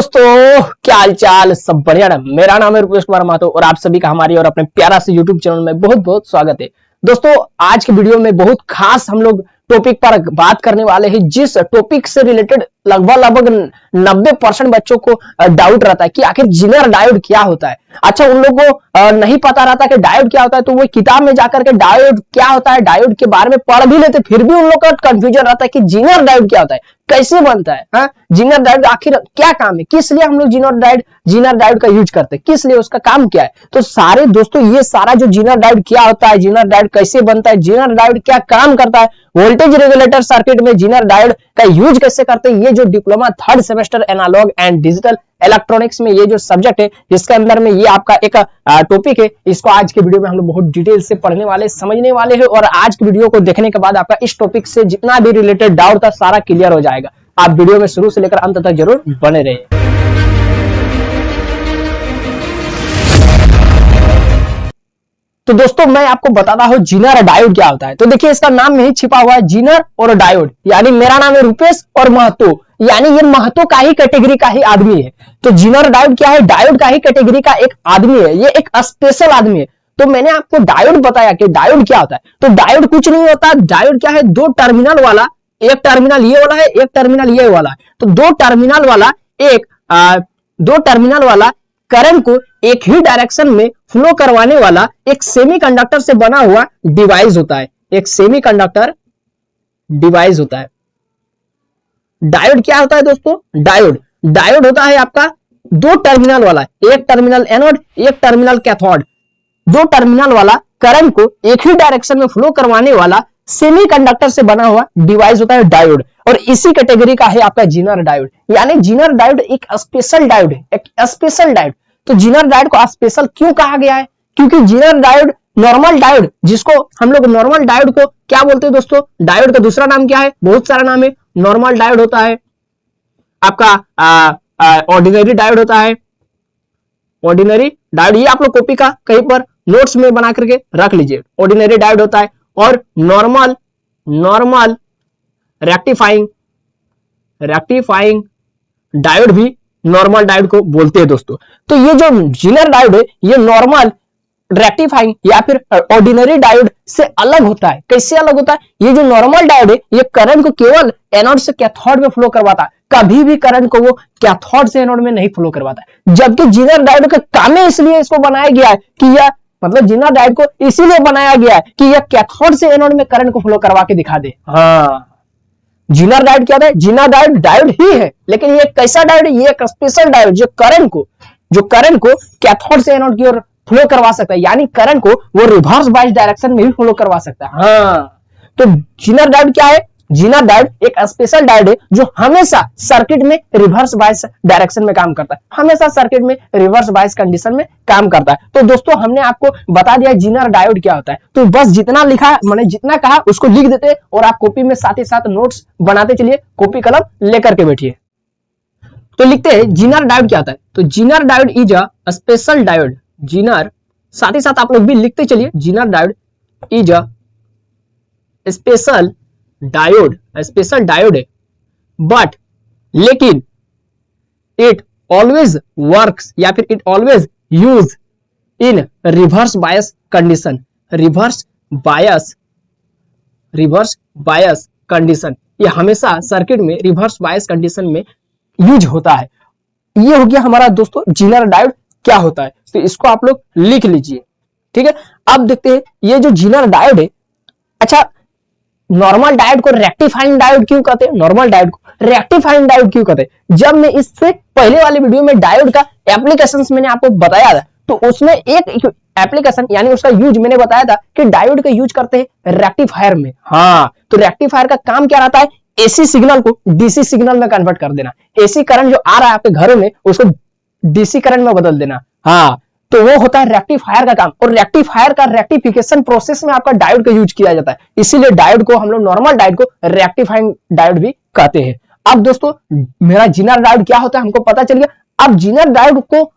दोस्तों, क्या हाल चाल? सब बढ़िया ना। मेरा नाम है रुपेश कुमार महतो और आप सभी का हमारी और अपने प्यारा से यूट्यूब चैनल में बहुत बहुत स्वागत है। दोस्तों, आज के वीडियो में बहुत खास हम लोग टॉपिक पर बात करने वाले हैं, जिस टॉपिक से रिलेटेड लगभग 90% बच्चों को डाउट रहता है कि आखिर जीनर डायोड क्या होता है। अच्छा, उन लोगों को नहीं पता रहता कि डायोड क्या होता है, तो वो किताब में जाकर के डायोड क्या होता है, डायोड के बारे में पढ़ भी लेते, फिर भी उन लोग का कंफ्यूजन रहता है कि जीनर डायोड क्या होता है, कैसे बनता है। हाँ, जीनर डायोड आखिर क्या काम है, किस लिए हम लोग जीनर डायोड का यूज करते हैं, किस लिए, उसका काम क्या है। तो सारे दोस्तों, ये सारा जो जीनर डायोड क्या होता है, जीनर डायोड कैसे बनता है, जीनर डायोड क्या काम करता है, वोल्टेज रेगुलेटर सर्किट में जीनर डायोड का यूज कैसे करते हैं, ये जो diploma third semester analog and digital electronics में ये जो सब्जेक्ट है, जिसके अंदर में ये आपका एक टॉपिक है, इसको आज के वीडियो में हम लोग बहुत डिटेल से पढ़ने वाले, समझने वाले हैं। और आज की वीडियो को देखने के बाद आपका इस टॉपिक से जितना भी रिलेटेड डाउट था सारा क्लियर हो जाएगा। आप वीडियो में शुरू से लेकर अंत तक जरूर बने रहिए। तो दोस्तों, मैं आपको बताता हूं जीनर डायोड क्या होता है। तो देखिए, इसका नाम में ही छिपा हुआ है जीनर और डायोड। यानी मेरा नाम है रुपेश और महतो, यानी ये महतो का ही कैटेगरी का ही आदमी है। तो जीनर डायोड क्या है, डायोड का ही कैटेगरी का एक आदमी है, ये एक स्पेशल आदमी है। तो मैंने आपको डायोड बताया कि डायोड क्या होता है। तो डायोड कुछ नहीं होता, डायोड क्या है, दो टर्मिनल वाला, एक टर्मिनल ये वाला है, एक टर्मिनल ये वाला है। तो दो टर्मिनल वाला करंट को एक ही डायरेक्शन में फ्लो करवाने वाला एक सेमीकंडक्टर से बना हुआ डिवाइस होता है, एक सेमीकंडक्टर डिवाइस होता है। डायोड क्या होता है दोस्तों, डायोड होता है आपका दो टर्मिनल वाला, एक टर्मिनल एनोड, एक टर्मिनल कैथोड। दो टर्मिनल वाला करंट को एक ही डायरेक्शन में फ्लो करवाने वाला सेमीकंडक्टर से बना हुआ डिवाइस होता है डायोड। और इसी कैटेगरी का है आपका जीनर डायोड। यानी जीनर डायोड एक स्पेशल डायोड है, एक स्पेशल डायोड। तो जीनर डायोड को स्पेशल क्यों कहा गया है, क्योंकि जीनर डायोड नॉर्मल डायोड, जिसको हम लोग नॉर्मल डायोड को क्या बोलते हैं दोस्तों, डायोड का दूसरा नाम क्या है, बहुत सारा नाम है। नॉर्मल डायोड होता है आपका, ऑर्डिनरी डायोड होता है, ऑर्डिनरी डायोड, ये आप लोग कॉपी का कहीं पर नोट्स में बना करके रख लीजिए। ऑर्डिनरी डायोड होता है और नॉर्मल रेक्टिफाइंग डायोड भी नॉर्मल डायोड को बोलते हैं दोस्तों। तो ये जो जीनर डायोड है, ये नॉर्मल रेक्टिफाइंग या फिर ऑर्डिनरी डायोड से अलग होता है। कैसे अलग होता है, ये जो नॉर्मल डायोड है, ये करंट को केवल एनोड से कैथोड में फ्लो करवाता है, कभी भी करंट को वो कैथोड से एनोड में नहीं फ्लो करवाता है। जबकि जीनर डायोड का काम है, इसलिए इसको बनाया गया है कि यह मतलब जीनर डायोड को इसीलिए बनाया गया है कि यह कैथोड से एनोड में करंट को फ्लो करवा के दिखा दे। हाँ, जीनर डायोड क्या है, जीनर डायोड डायोड ही है, लेकिन ये कैसा डायोड है, ये एक स्पेशल डायोड जो करंट को कैथोड से एनोड की ओर फ्लो करवा सकता है। यानी करंट को वो रिवर्स बायस डायरेक्शन में भी फ्लो करवा सकता है। हाँ, तो जीनर डायोड क्या है, जीनर डायोड एक स्पेशल डायोड है जो हमेशा सर्किट में रिवर्स बायस डायरेक्शन में काम करता है, हमेशा सर्किट में रिवर्स बायस कंडीशन में काम करता है। तो दोस्तों, हमने आपको बता दिया जीनर डायोड क्या होता है। तो बस जितना लिखा, मैंने जितना कहा उसको लिख देते और आप कॉपी में साथ ही साथ नोट्स बनाते चलिए, कॉपी कलम लेकर के बैठिए। तो लिखते हैं जीनर डायोड क्या होता है। तो Zener diode is a special diode, Zener साथ ही साथ आप लोग भी लिखते चलिए, Zener diode is a special diode है, बट लेकिन इट ऑलवेज वर्क्स या फिर it always use in reverse bias condition, reverse bias condition. ये हमेशा सर्किट में रिवर्स बायस कंडीशन में यूज होता है। ये हो गया हमारा दोस्तों जीनर डायोड क्या होता है। तो इसको आप लोग लिख लीजिए, ठीक है। अब देखते हैं ये जो जीनर डायोड है। अच्छा, नॉर्मल डायोड को रेक्टिफाइंग डायोड क्यों कहते हैं, नॉर्मल डायोड को रेक्टिफाइंग डायोड क्यों कहते हैं। जब मैं इससे पहले वाले वीडियो में डायोड का एप्लीकेशंस मैंने आपको बताया था, तो उसमें एक एप्लीकेशन यानी उसका यूज मैंने बताया था कि डायोड का यूज करते हैं रेक्टिफायर में। हाँ, तो रेक्टिफायर का काम क्या रहता है, एसी सिग्नल को डीसी सिग्नल में कन्वर्ट कर देना, एसी करंट जो आ रहा है आपके घरों में उसको डीसी करंट में बदल देना। हाँ, तो वो होता है रेक्टिफायर का काम। और रेक्टिफायर का रेक्टिफिकेशन प्रोसेस में आपका डायोड का यूज किया जाता है, इसीलिए डायोड को हम लोग नॉर्मल डायोड को रेक्टिफाइंग डायोड भी कहते हैं। अब दोस्तों, मेरा जीनर डायोड क्या होता है हमको पता चल गया। अब जीनर डायोड को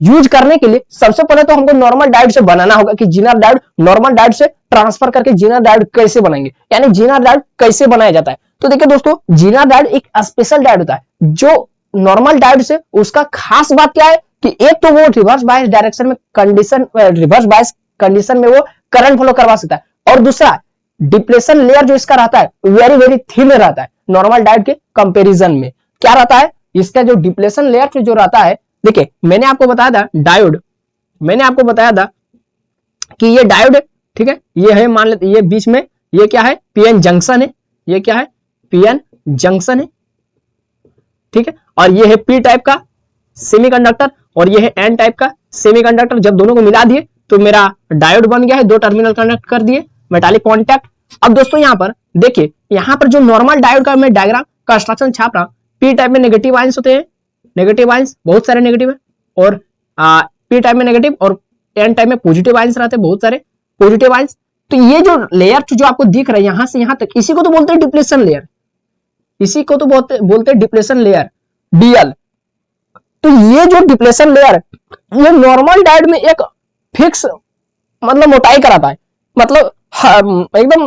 यूज करने के लिए सबसे पहले तो हमको नॉर्मल डायोड से बनाना होगा कि जीनर डायोड नॉर्मल डायोड से ट्रांसफर करके जीनर डायोड कैसे बनाएंगे, यानी जीनर डायोड कैसे बनाया जाता है। तो देखिए दोस्तों, जीनर डायोड एक स्पेशल डायोड होता है जो नॉर्मल डायोड से उसका खास बात क्या है कि एक तो वो रिवर्स बायस डायरेक्शन में रिवर्स बायस कंडीशन में वो करंट फ्लो करवा सकता है, और दूसरा डिप्लेशन लेयर जो इसका रहता है वेरी वेरी थिन रहता है नॉर्मल डायोड के कंपैरिजन में। क्या रहता है इसका जो डिप्लेशन लेयर जो रहता है, देखिए मैंने आपको बताया था डायोड, मैंने आपको बताया था कि ये डायोड है, ठीक है, ये है मान लेते ये बीच में ये क्या है पीएन जंक्शन है, ये क्या है पीएन जंक्शन है, ठीक है, और ये है पी टाइप का सेमीकंडक्टर और ये है एन टाइप का सेमीकंडक्टर। जब दोनों को मिला दिए तो मेरा डायोड बन गया है, दो टर्मिनल कनेक्ट कर दिए मेटालिक कॉन्टैक्ट। अब दोस्तों यहां पर देखिए, यहां पर जो नॉर्मल डायोड का मैं डायग्राम कंस्ट्रक्शन छाप रहा, पी टाइप में नेगेटिव आयंस होते हैं, नेगेटिव आयंस बहुत सारे नेगेटिव है, और पी टाइप में नेगेटिव और एन टाइप में पॉजिटिव आयंस रहते हैं बहुत सारे पॉजिटिव आयंस। तो ये जो लेयर जो आपको दिख रहा है यहां से यहां तक, इसी को तो बोलते हैं डिप्लेशन लेयर, इसी को तो बोलते हैं डिप्लेशन लेयर डीएल। तो ये जो डिप्लेशन लेयर ये नॉर्मल डायोड में एक फिक्स मतलब मोटाई कराता है, मतलब एकदम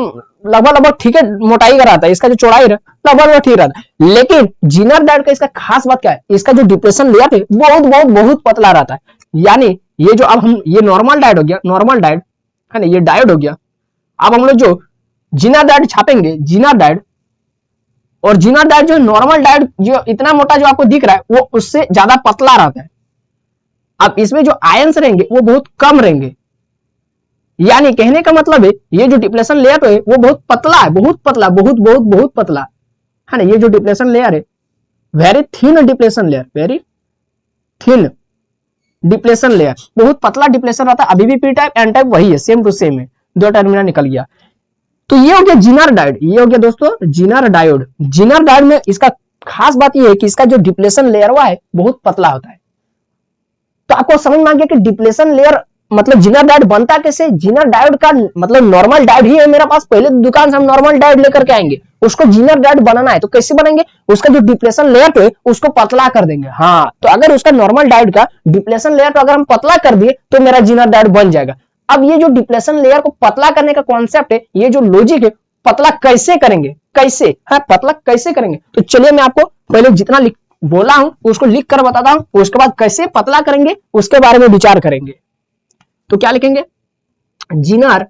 लगभग ठीक है मोटाई कराता है, इसका जो चौड़ाई है लगभग ठीक रहता है। लेकिन जीनर डायोड का इसका खास बात क्या है, इसका जो डिप्लेशन लेयर है बहुत बहुत बहुत पतला रहता है। यानी ये जो अब हम ये नॉर्मल डायोड हो गया, नॉर्मल डायोड है ना, ये डायोड हो गया। अब हम लोग जो जीनर डायोड छापेंगे, जीनर डायोड, और जीनर डायोड जो नॉर्मल डायोड जो इतना मोटा जो आपको दिख रहा है वो उससे ज्यादा पतला रहता है। अब इसमें जो आयंस रहेंगे वो बहुत कम रहेंगे, यानी कहने का मतलब है ये जो डिप्लेशन लेयर है वो बहुत पतला है, बहुत पतला, बहुत बहुत बहुत पतला है ना। ये जो डिप्लेशन लेयर है very thin depletion layer, very thin depletion layer, बहुत पतला डिप्लेशन रहता है। अभी भी पी टाइप एन टाइप वही है, सेम टू सेम है, दो टर्मिनल निकल गया। तो ये हो गया जीनर डायोड, ये हो गया दोस्तों जीनर डायोड। जीनर डायोड में इसका खास बात ये है कि इसका जो डिप्लेशन लेयर हुआ है बहुत पतला होता है। तो आपको समझ में आ गया कि डिप्लेशन लेयर मतलब जीनर डायोड बनता कैसे। जीनर डायोड का मतलब नॉर्मल डायोड ही है मेरे पास, पहले दुकान से हम नॉर्मल डायोड लेकर के आएंगे, उसको जीनर डायोड बनाना है तो कैसे बनाएंगे, उसका जो डिप्लेशन लेयर है उसको पतला कर देंगे। हाँ, तो अगर उसका नॉर्मल डायोड का डिप्लेशन लेयर अगर हम पतला कर दिए तो मेरा जीनर डायोड बन जाएगा। अब ये जो डिप्लेशन लेयर को पतला करने का कॉन्सेप्ट है, ये जो लॉजिक है, पतला कैसे करेंगे, कैसे, हाँ पतला कैसे करेंगे, तो चलिए मैं आपको पहले जितना बोला हूं उसको लिख कर बताता हूं, उसके बाद कैसे पतला करेंगे उसके बारे में विचार करेंगे। तो क्या लिखेंगे, जीनर,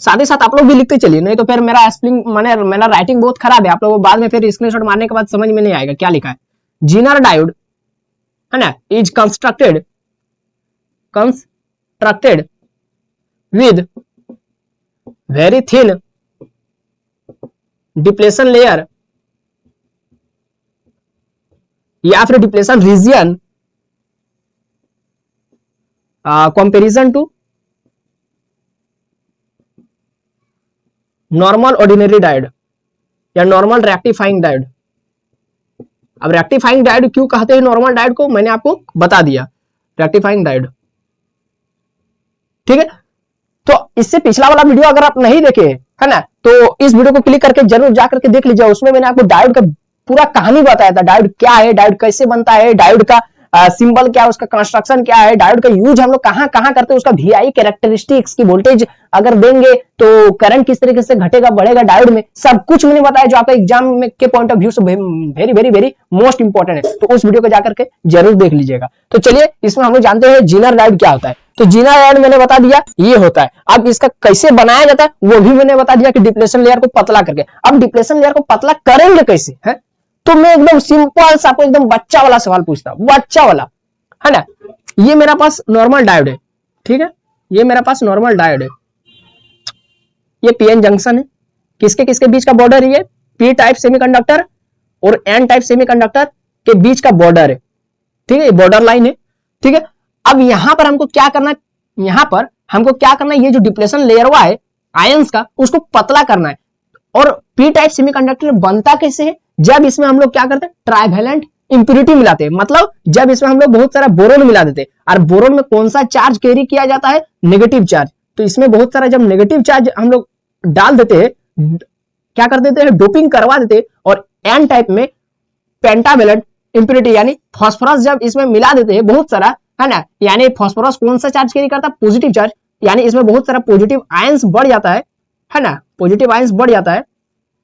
साथ ही साथ आप लोग भी लिखते चलिए, नहीं तो फिर मेरा स्पेलिंग माने मेरा राइटिंग बहुत खराब है, आप लोगों को बाद में फिर स्क्रीनशॉट मारने के बाद समझ में नहीं आएगा क्या लिखा है। जीनर डायोड है ना is constructed with very thin depletion layer या फिर depletion region comparison to normal ordinary diode या नॉर्मल रेक्टिफाइंग डायोड। अब रेक्टिफाइंग डायोड क्यों कहते हैं नॉर्मल डायोड को, मैंने आपको बता दिया, रेक्टिफाइंग डायोड, ठीक है। तो इससे पिछला वाला वीडियो अगर आप नहीं देखे है ना, तो इस वीडियो को क्लिक करके जरूर जाकर के देख लीजिए, उसमें मैंने आपको डायोड का पूरा कहानी बताया था, डायोड क्या है, डायोड कैसे बनता है, डायोड का सिंबल क्या है, उसका कंस्ट्रक्शन क्या है, डायोड का यूज हम लोग कहां कहां करते हैं, उसका वीआई कैरेक्टरिस्टिक्स की वोल्टेज अगर देंगे तो करंट किस तरीके से घटेगा बढ़ेगा डायोड में, सब कुछ मैंने बताया जो आपका एग्जाम में के पॉइंट ऑफ व्यू से very very very most important है। तो उस वीडियो को जाकर के जरूर देख लीजिएगा। तो चलिए इसमें हम लोग जानते हैं जीनर डायोड क्या होता है। तो जीनर डायोड मैंने बता दिया ये होता है। अब इसका कैसे बनाया जाता है वो भी मैंने बता दिया कि डिप्लेशन लेयर को पतला करके। अब डिप्लेशन लेयर को पतला करेंगे कैसे है, तो मैं एकदम सिंपल सा आपको एकदम बच्चा वाला सवाल पूछता हूं, बच्चा वाला है ना। ये मेरा पास नॉर्मल डायोड है, ठीक है, ये मेरा पास नॉर्मल डायोड है, ये पीएन जंक्शन है, किसके किसके बीच का बॉर्डर है, ये पी टाइप सेमीकंडक्टर और एन टाइप सेमीकंडक्टर के बीच का बॉर्डर है, ठीक है, बॉर्डर लाइन है, ठीक है। अब यहां पर हमको क्या करना है, यहां पर हमको क्या करना है, ये जो डिप्लेशन लेयर हुआ है आयंस का उसको पतला करना है। और पी टाइप सेमीकंडक्टर बनता कैसे है, जब इसमें हम लोग क्या करते हैं ट्राइवेलेंट इंप्यूरिटी मिलाते हैं, मतलब जब इसमें हम लोग बहुत सारा बोरोन मिला देते हैं। और बोरोन में कौन सा चार्ज कैरी किया जाता है, नेगेटिव चार्ज। तो इसमें बहुत सारा जब नेगेटिव चार्ज हम लोग डाल देते हैं, क्या कर देते हैं डोपिंग करवा देते हैं। और एन टाइप में पेंटावेलेंट इंप्यूरिटी यानी फास्फोरस जब इसमें मिला देते हैं बहुत सारा, है ना, यानी फास्फोरस कौन सा चार्ज कैरी करता है, पॉजिटिव चार्ज, यानी इसमें बहुत सारा पॉजिटिव आयंस बढ़ जाता है ना, पॉजिटिव आयंस बढ़ जाता है।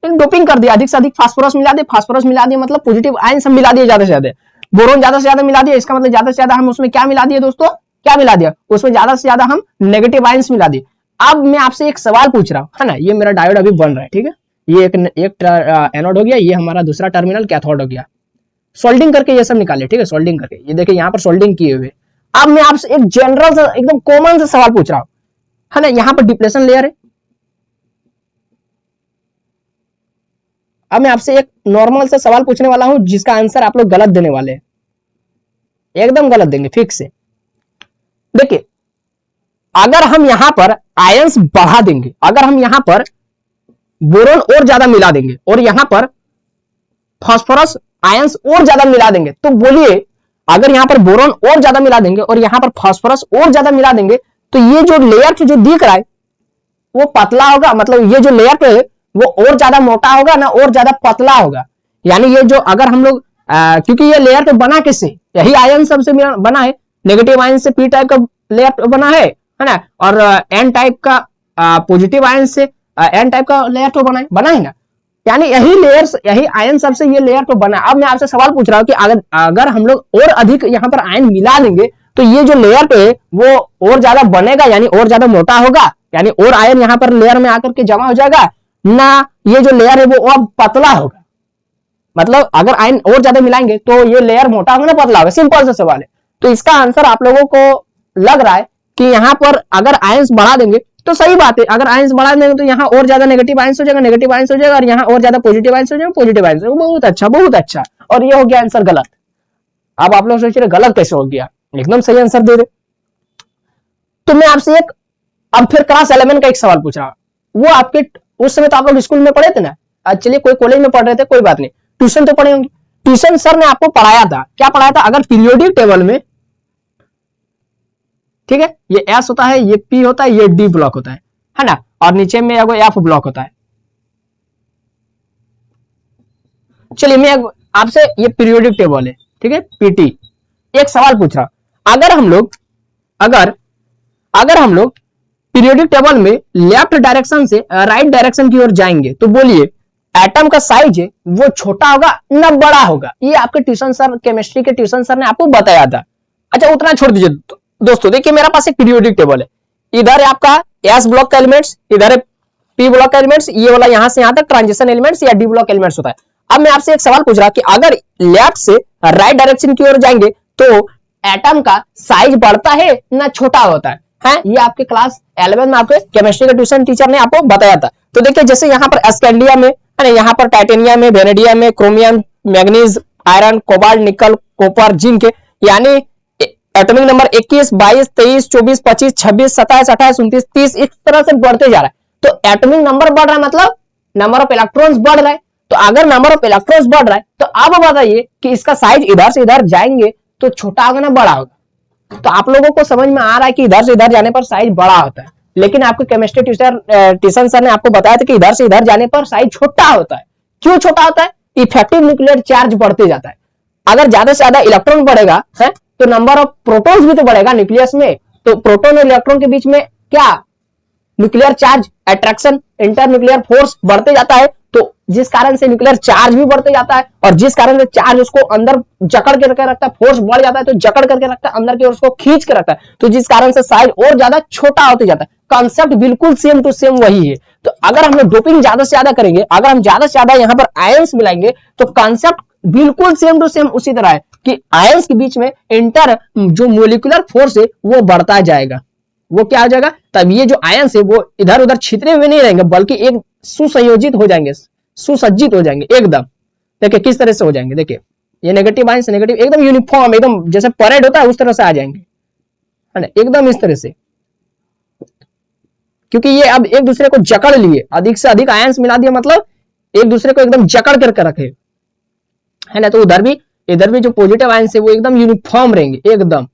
डोपिंग कर दिया, अधिक से अधिक फास्फोरस मिला दिए, फास्फोरस मिला दिए मतलब पॉजिटिव आयन सब मिला दिए ज्यादा से ज्यादा, बोरोन ज्यादा से ज्यादा मिला दिया, इसका मतलब ज्यादा से ज्यादा हम उसमें क्या मिला दिए दोस्तों, क्या मिला दिया उसमें ज्यादा से ज्यादा हम नेगेटिव आयंस मिला दिए। अब मैं आपसे एक सवाल पूछ रहा हूं, है ना, ये मेरा डायोड अभी बन रहा है, ठीक है, ये एक एनोड हो गया, ये हमारा दूसरा टर्मिनल कैथोड हो गया, सोल्डिंग करके ये सब निकाले, ठीक है, सोल्डिंग करके, ये देखिए यहाँ पर सोल्डिंग किए हुए। अब मैं आपसे एक जनरल सा एकदम कॉमन सा सवाल पूछ रहा हूं, है ना, यहाँ पर डिप्लेशन लेयर है, अब मैं आपसे एक नॉर्मल सा सवाल पूछने वाला हूं जिसका आंसर आप लोग गलत देने वाले हैं, एकदम गलत देंगे फिक्स से। देखिए अगर हम यहां पर आयंस बढ़ा देंगे, अगर हम यहां पर बोरोन और ज्यादा मिला देंगे और यहां पर फास्फोरस आयंस और ज्यादा मिला देंगे, तो बोलिए अगर यहां पर बोरोन और ज्यादा मिला देंगे और यहां पर फास्फोरस और ज्यादा मिला देंगे, तो ये जो लेयर जो दिख रहा है वो पतला होगा, मतलब ये जो लेयर पे है वो और ज्यादा मोटा होगा ना और ज्यादा पतला होगा। यानी ये जो अगर हम लोग क्योंकि ये लेयर तो बना किससे, यही आयन सबसे बना है, नेगेटिव आयन से पी टाइप का लेयर बना है ना, और एन टाइप का पॉजिटिव आयन से एन टाइप का लेयर तो बना है ना, यानी यही लेयर्स यही आयन सबसे ये लेयर तो बना। अब मैं आपसे सवाल पूछ रहा हूं कि अगर हम लोग और अधिक यहाँ पर आयन मिला देंगे तो ये जो लेयर पे है वो और ज्यादा बनेगा, यानी और ज्यादा मोटा होगा, यानी और आयन यहाँ पर लेयर में आकर के जमा हो जाएगा ना, ये जो लेयर है वो अब पतला होगा। मतलब अगर आयन और ज्यादा मिलाएंगे तो ये लेयर मोटा होगा ना पतला होगा, सिंपल सा सवाल है। तो इसका आंसर आप लोगों को लग रहा है कि यहाँ पर अगर आयंस बढ़ा देंगे तो सही बात है, अगर आयंस बढ़ा देंगे तो यहाँ और ज्यादा नेगेटिव आयंस हो जाएगा, नेगेटिव आयंस हो जाएगा, और यहाँ और ज्यादा पॉजिटिव आयंस हो जाएगा, पॉजिटिव आयंस। बहुत अच्छा बहुत अच्छा, और ये हो गया आंसर गलत। अब आप लोग सोच रहे गलत कैसे हो गया, एकदम सही आंसर दे दे। तो मैं आपसे एक अब फिर क्लास 11 का एक सवाल पूछ रहा हूं, वो आपके उस समय तो आप लोग स्कूल में पढ़े थे ना, चलिए कोई कॉलेज में पढ़ रहे थे कोई बात नहीं, ट्यूशन तो पढ़े होंगे, ट्यूशन सर ने आपको पढ़ाया था, क्या पढ़ाया था, अगर पीरियोडिक टेबल में, ठीक है, ये एस होता है, ये पी होता है, ये डी ब्लॉक होता है ना, और नीचे में एफ ब्लॉक होता है। चलिए मैं आपसे ये पीरियोडिक टेबल है, ठीक है, पीटी, एक सवाल पूछ रहा, अगर हम लोग पीरियोडिक टेबल में लेफ्ट डायरेक्शन से राइट डायरेक्शन की ओर जाएंगे तो बोलिए एटम का साइज है वो छोटा होगा ना बड़ा होगा, ये आपके ट्यूशन सर, केमिस्ट्री के ट्यूशन सर ने आपको बताया था। अच्छा उतना छोड़ दीजिए दोस्तों, देखिए मेरे पास एक पीरियोडिक टेबल है, इधर है आपका एस ब्लॉक का एलिमेंट्स, इधर है पी ब्लॉक का एलिमेंट्स, ये वाला यहां से यहां तक ट्रांजिशन एलिमेंट्स या डी ब्लॉक एलिमेंट्स होता है। अब मैं आपसे एक सवाल पूछ रहा कि अगर लेफ्ट से राइट डायरेक्शन की ओर जाएंगे तो एटम का साइज बढ़ता है ना छोटा होता है, ये आपके क्लास 11 में आपके केमिस्ट्री के ट्यूशन टीचर ने आपको बताया था। तो देखिए जैसे यहाँ पर स्कैंडियम में, यहाँ पर टाइटेनियम में, वेनेडियम में, क्रोमियम, मैग्नीज, आयरन, कोबाल्ट, निकल, कॉपर, जिंक, यानी एटॉमिक नंबर 21, 22, 23, 24, 25, 26, 27, 28, 29, 30 इस तरह से बढ़ते जा रहा है। तो एटॉमिक नंबर बढ़ रहा है मतलब नंबर ऑफ इलेक्ट्रॉन्स बढ़ रहा है, तो अगर नंबर ऑफ इलेक्ट्रॉन्स बढ़ रहा है तो अब बताइए कि इसका साइज इधर से इधर जाएंगे तो छोटा होगा ना बड़ा होगा। तो आप लोगों को समझ में आ रहा है कि इधर से इधर जाने पर साइज बड़ा होता है, लेकिन आपके केमिस्ट्री ट्यूशन सर ने आपको बताया था कि इधर से इधर जाने पर साइज छोटा होता है। क्यों छोटा होता है, इफेक्टिव न्यूक्लियर चार्ज बढ़ते जाता है, अगर ज्यादा से ज्यादा इलेक्ट्रॉन बढ़ेगा है तो नंबर ऑफ प्रोटॉन्स भी तो बढ़ेगा न्यूक्लियस में, तो प्रोटॉन और इलेक्ट्रॉन के बीच में क्या nuclear charge, attraction, inter nuclear force बढ़ते जाता है, तो जिस कारण से न्यूक्लियर चार्ज भी बढ़ते जाता है, और जिस कारण से चार्ज उसको अंदर जकड़ के रखता है, फोर्स बढ़ जाता है तो जकड़ करके रखता है अंदर की ओर, उसको खींच के रखता है, तो जिस कारण से साइज और ज्यादा छोटा होते जाता है। कॉन्सेप्ट बिल्कुल सेम टू सेम वही है। तो अगर हम लोग डोपिंग ज्यादा से ज्यादा करेंगे, अगर हम ज्यादा से ज्यादा यहाँ पर आयंस मिलाएंगे तो कॉन्सेप्ट बिल्कुल सेम टू सेम उसी तरह है कि आयंस के बीच में इंटर जो मोलिकुलर फोर्स है वो बढ़ता जाएगा, वो क्या हो जाएगा, तब ये जो आयंस है वो इधर उधर छितरे हुए नहीं रहेंगे बल्कि एक सुसंयोजित हो जाएंगे, सुसज्जित हो जाएंगे एकदम। देखिए किस तरह से हो जाएंगे, देखिए ये नेगेटिव आयंस नेगेटिव एकदम यूनिफॉर्म, एकदम जैसे परेड होता है उस तरह से आ जाएंगे, है ना, एकदम इस तरह से, क्योंकि ये अब एक दूसरे को जकड़ लिए, अधिक से अधिक आयंस मिला दिया मतलब एक दूसरे को एकदम जकड़ करके रखे, है ना। तो इधर भी जो पॉजिटिव आयंस है वो एकदम यूनिफॉर्म रहेंगे एकदम,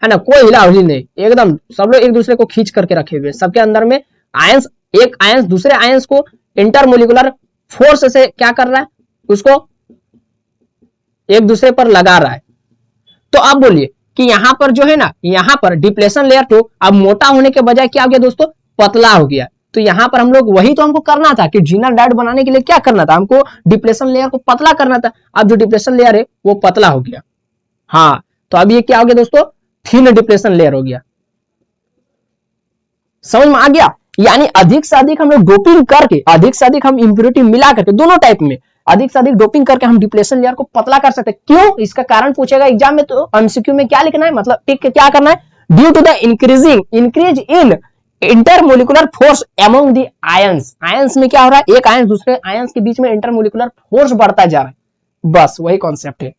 है ना, कोई हिलाहुली नहीं, एकदम सब लोग एक दूसरे को खींच करके रखे हुए, सबके अंदर में आयंस, एक आयंस दूसरे आयंस को इंटरमोलिकुलर फोर्स से क्या कर रहा है, उसको एक दूसरे पर लगा रहा है। तो आप बोलिए कि यहां पर जो है ना, यहां पर डिप्लेशन लेयर तो अब मोटा होने के बजाय क्या हो गया दोस्तों, पतला हो गया। तो यहाँ पर हम लोग वही तो हमको करना था कि जीनर डायोड बनाने के लिए क्या करना था, हमको डिप्लेशन लेयर को पतला करना था। अब जो डिप्लेशन लेयर है वो पतला हो गया। हाँ, तो अब ये क्या हो गया दोस्तों, थिन डिप्लेशन लेयर हो गया। समझ में आ गया? यानी अधिक से अधिक हम लोग डोपिंग करके, अधिक से अधिक हम इंप्योरिटी मिला करके, दोनों टाइप में अधिक से अधिक डोपिंग करके हम डिप्लेशन लेयर को पतला कर सकते हैं। क्यों? इसका कारण पूछेगा एग्जाम में, तो एमसीक्यू में क्या लिखना है, मतलब टिक के क्या करना है, due to the increase in intermolecular force among the ions. Ions में क्या हो रहा है, एक आयंस दूसरे आयंस के बीच में इंटरमोलिकुलर फोर्स बढ़ता जा रहा है, बस वही कॉन्सेप्ट है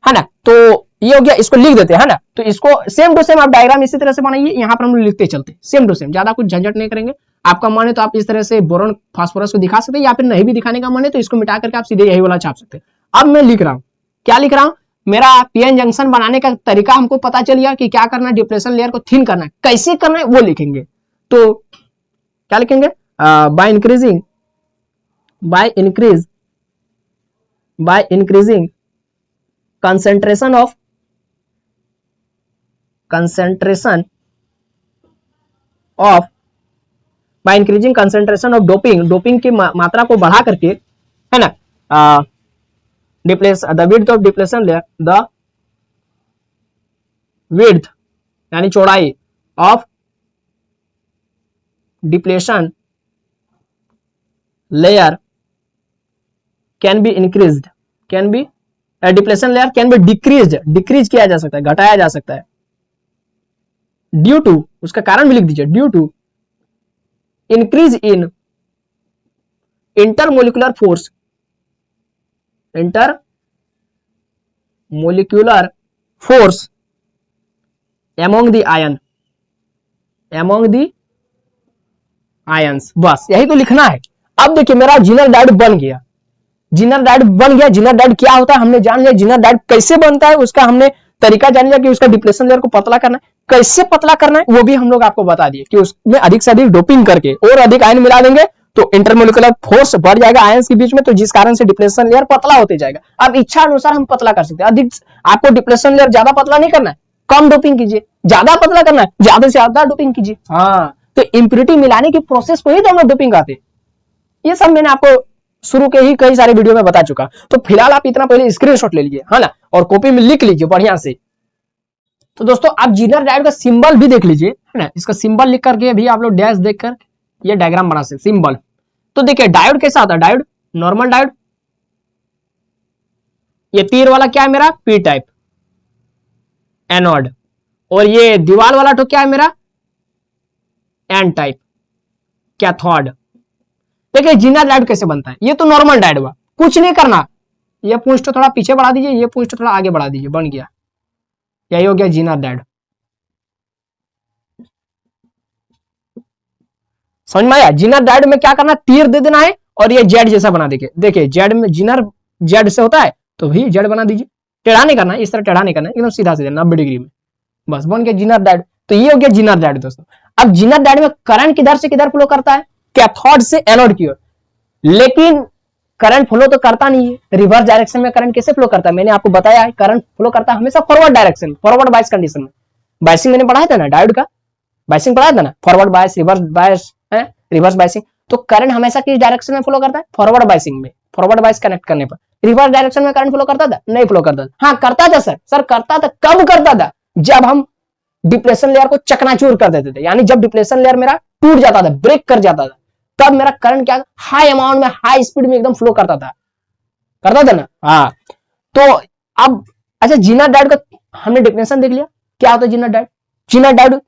ना। तो ये हो गया, इसको लिख देते हैं ना। तो इसको सेम टू सेम आप डायग्राम इसी तरह से बनाइए, यहाँ पर हम लोग लिखते चलते सेम टू सेम, ज्यादा कुछ झंझट नहीं करेंगे। आपका मन है तो आप इस तरह से बोरॉन फास्फोरस को दिखा सकते हैं, या फिर नहीं भी दिखाने का मन है तो इसको मिटा करके आप सीधे यही वाला छाप सकते हैं। अब मैं लिख रहा हूँ, क्या लिख रहा हूँ, मेरा पीएन जंक्शन बनाने का तरीका हमको पता चल गया कि क्या करना है, डिप्रेशन लेयर को थिन करना है, कैसे करना है वो लिखेंगे। तो क्या लिखेंगे, by increasing concentration of by increasing concentration of doping की मात्रा को बढ़ा करके, है ना, the width of depletion layer, the width यानी चौड़ाई of depletion layer can be increased, depletion layer can be decrease किया जा सकता है, घटाया जा सकता है, ड्यू टू, उसका कारण भी लिख दीजिए, due to increase in intermolecular force among the ions. बस यही तो लिखना है। अब देखिए मेरा जीनर डायोड बन गया। जीनर डायोड क्या होता है हमने जान लिया, जीनर डायोड कैसे बनता है उसका हमने तरीका जान लिया कि उसका डिप्लेशन लेयर को पतला करना है, कैसे पतला करना है वो भी हम लोग आपको बता दिए कि उसमें अधिक से अधिक डोपिंग करके और अधिक आयन मिला देंगे तो इंटरमोलिकुलर फोर्स बढ़ जाएगा आयंस के बीच में, तो जिस कारण से डिप्लेशन लेयर पतला होते जाएगा। अब इच्छा अनुसार हम पतला कर सकते हैं। अधिक आपको डिप्लेशन लेयर ज्यादा पतला नहीं करना है, कम डोपिंग कीजिए, ज्यादा पतला करना है, ज्यादा से ज्यादा डोपिंग कीजिए। हाँ, तो इंप्योरिटी मिलाने की प्रोसेस को ही तो हम लोग डोपिंग कहते हैं। ये सब मैंने आपको शुरू के ही कई सारे वीडियो में बता चुका। तो फिलहाल आप इतना पहले स्क्रीनशॉट ले लीजिए, है ना, और कॉपी में लिख लीजिए बढ़िया से। तो दोस्तों आप जीनर डायोड का सिंबल भी देख लीजिए, है ना, इसका सिंबल लिख करके भी आप लोग डैश देखकर ये डायग्राम बना सकते सिंबल। तो देखिए डायोड कैसा आता है, डायोड नॉर्मल डायोड, ये तीर वाला क्या है मेरा, पी टाइप एनोड, और ये दीवार वाला तो क्या है मेरा, एन टाइप कैथोड। देखिए जीनर डायोड कैसे बनता है, ये तो नॉर्मल डायोड हुआ, कुछ नहीं करना, ये पूंछ थोड़ा पीछे बढ़ा दीजिए, ये पूंछ थोड़ा आगे बढ़ा दीजिए, बन गया, यही हो गया जीनर डायोड। समझ में आया? जीनर डायोड में क्या करना, तीर दे देना है और ये जेड जैसा बना देंगे। देखिए जेड में जीनर जेड से होता है तो भी जेड बना दीजिए, टेढ़ा नहीं करना, इस तरह टेढ़ा नहीं करना, एकदम सीधा सीधा 90 डिग्री में, बस बन गया जीनर डायोड। तो ये हो गया जीनर डायोड दोस्तों। अब जीनर डायोड में करंट किधर से किधर फ्लो करता है, कैथोड से एनोड की ओर, लेकिन करंट फ्लो तो करता नहीं है रिवर्स डायरेक्शन में। करंट कैसे फ्लो करता है, मैंने आपको बताया है, करंट फ्लो करता है हमेशा forward direction, forward bias condition में। बायसिंग मैंने पढ़ाया था ना, डायोड का बायसिंग पढ़ाया था ना, फॉरवर्ड बायस, रिवर्स बायस है, रिवर्स बायसिंग। तो करंट हमेशा किस डायरेक्शन में फ्लो करता है, फॉरवर्ड बायसिंग में, फॉरवर्ड बायस कनेक्ट करने पर। रिवर्स डायरेक्शन में करंट फ्लो करता था, नहीं फ्लो करता था। हाँ करता था सर करता था, कब करता था, जब हम डिप्लेशन लेयर को चकनाचूर कर देते थे, यानी जब डिप्लेशन लेयर मेरा टूट जाता था, ब्रेक कर जाता था, तब मेरा करंट क्या हाई अमाउंट में, हाई स्पीड में एकदम फ्लो करता था ना। हाँ, तो अब अच्छा जीनर डायोड का हमने डेफिनेशन देख लिया, क्या होता है जीनर डायोड, जीनर डायोड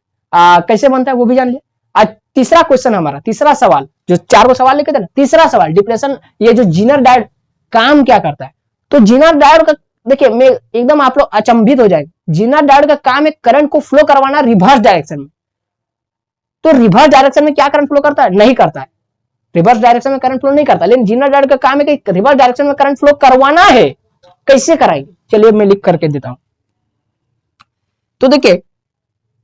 कैसे बनता है वो भी जान लिया। आज तीसरा क्वेश्चन हमारा, तीसरा सवाल, जो 4 को सवाल लिखे थे ना, तीसरा सवाल डिप्लेशन, ये जो जीनर डायोड काम क्या करता है। तो जीनर डायोड का देखिए मैं एकदम आप लोग अचंभित हो जाएंगे, जीनर डायोड का काम है करंट को फ्लो करवाना रिवर्स डायरेक्शन में। तो रिवर्स डायरेक्शन में क्या करंट फ्लो करता है, नहीं करता है, रिवर्स डायरेक्शन में करंट फ्लो नहीं करता, लेकिन जीनर डायोड का काम है कि रिवर्स डायरेक्शन में करंट फ्लो करवाना है। कैसे कराएंगे, चलिए मैं लिख करके देता हूं। तो देखिए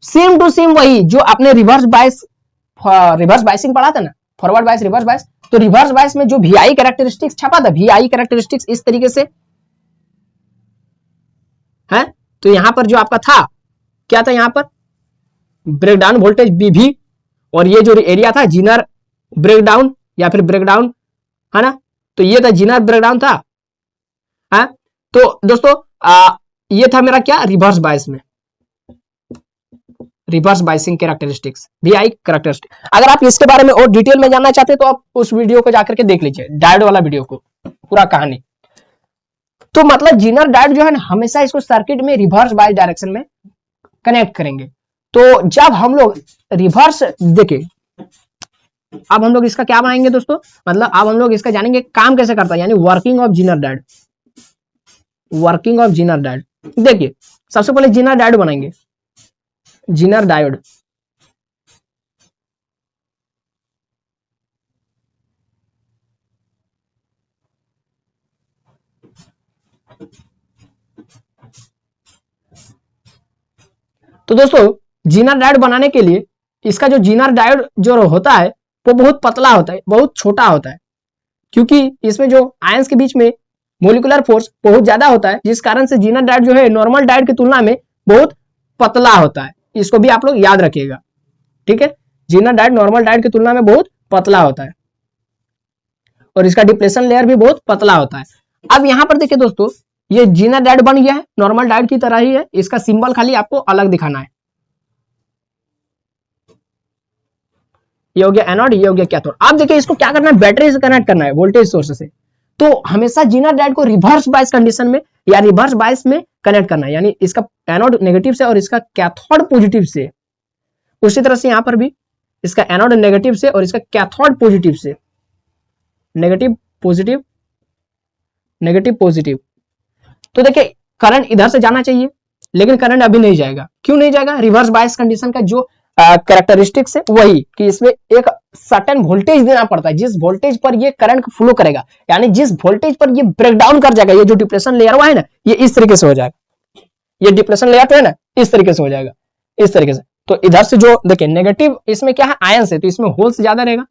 सेम टू सेम वही जो आपने रिवर्स बायसिंग पढ़ा था ना, फॉरवर्ड बायस, रिवर्स बायस। तो रिवर्स बायस में जो वीआई कैरेक्टरिस्टिक्स छपा था, वीआई कैरेक्टरिस्टिक्स इस तरीके से है। तो यहां पर जो आपका था क्या था, यहां पर ब्रेकडाउन वोल्टेज बीवी, और ये जो एरिया था जीनर ब्रेकडाउन या फिर ब्रेकडाउन, है ना। तो ये था जीनर ब्रेकडाउन था, है। तो दोस्तों ये था मेरा क्या, रिवर्स बायस में reverse biasing characteristics, VI characteristic. अगर आप इसके बारे में और डिटेल में जानना चाहते हैं तो आप उस वीडियो को जाकर के देख लीजिए, डायोड वाला वीडियो को, पूरा कहानी। तो मतलब जीनर डायोड जो है ना, हमेशा इसको सर्किट में रिवर्स बायस डायरेक्शन में कनेक्ट करेंगे। तो जब हम लोग रिवर्स देखिए, अब हम लोग इसका क्या बनाएंगे दोस्तों, मतलब अब हम लोग इसका जानेंगे काम कैसे करता है, यानी working of Zener diode, working of Zener diode. देखिए सबसे पहले जीनर डायोड बनाएंगे, जीनर डायोड। तो दोस्तों जीनर डायोड बनाने के लिए इसका जो जीनर डायोड जो होता है वो बहुत पतला होता है, बहुत छोटा होता है, क्योंकि इसमें जो आयंस के बीच में मोलिकुलर फोर्स बहुत ज्यादा होता है, जिस कारण से जीनर डायोड जो है नॉर्मल डायोड की तुलना में बहुत पतला होता है। इसको भी आप लोग याद रखिएगा, ठीक है। जीनर डायोड नॉर्मल डायोड की तुलना में बहुत पतला होता है और इसका डिप्लेशन लेयर भी बहुत पतला होता है। अब यहां पर देखिए दोस्तों, ये जीनर डायोड बन गया है, नॉर्मल डायोड की तरह ही है, इसका सिंबल खाली आपको अलग दिखाना है। ये हो गया एनोड, ये हो गया कैथोड। अब देखिए इसको क्या करना है, बैटरी से कनेक्ट करना है, वोल्टेज सोर्स से। तो हमेशा जीनर डायोड को रिवर्स बायस कंडीशन में या रिवर्स बायस में कनेक्ट करना है, यानी इसका एनोड नेगेटिव से और इसका कैथोड पॉजिटिव से। उसी तरह से यहां पर भी इसका एनोड नेगेटिव से और इसका कैथोड पॉजिटिव से, नेगेटिव पॉजिटिव, नेगेटिव पॉजिटिव। तो देखिए करंट इधर से जाना चाहिए, लेकिन करंट अभी नहीं जाएगा। क्यों नहीं जाएगा, रिवर्स बायस कंडीशन का जो कैरेक्टरिस्टिक्स है वही कि इसमें एक सर्टेन वोल्टेज देना पड़ता है, जिस वोल्टेज पर ये करंट फ्लो करेगा, यानी जिस वोल्टेज पर ये ब्रेकडाउन कर जाएगा, ये जो डिप्लेशन लेयर हुआ है ना, ये इस तरीके से हो जाएगा, ये डिप्लेशन लेयर तो है ना, इस तरीके से हो जाएगा, इस तरीके से। तो इधर से जो देखिए नेगेटिव, इसमें क्या है, आयन से, तो इसमें होल्स ज्यादा रहेगा,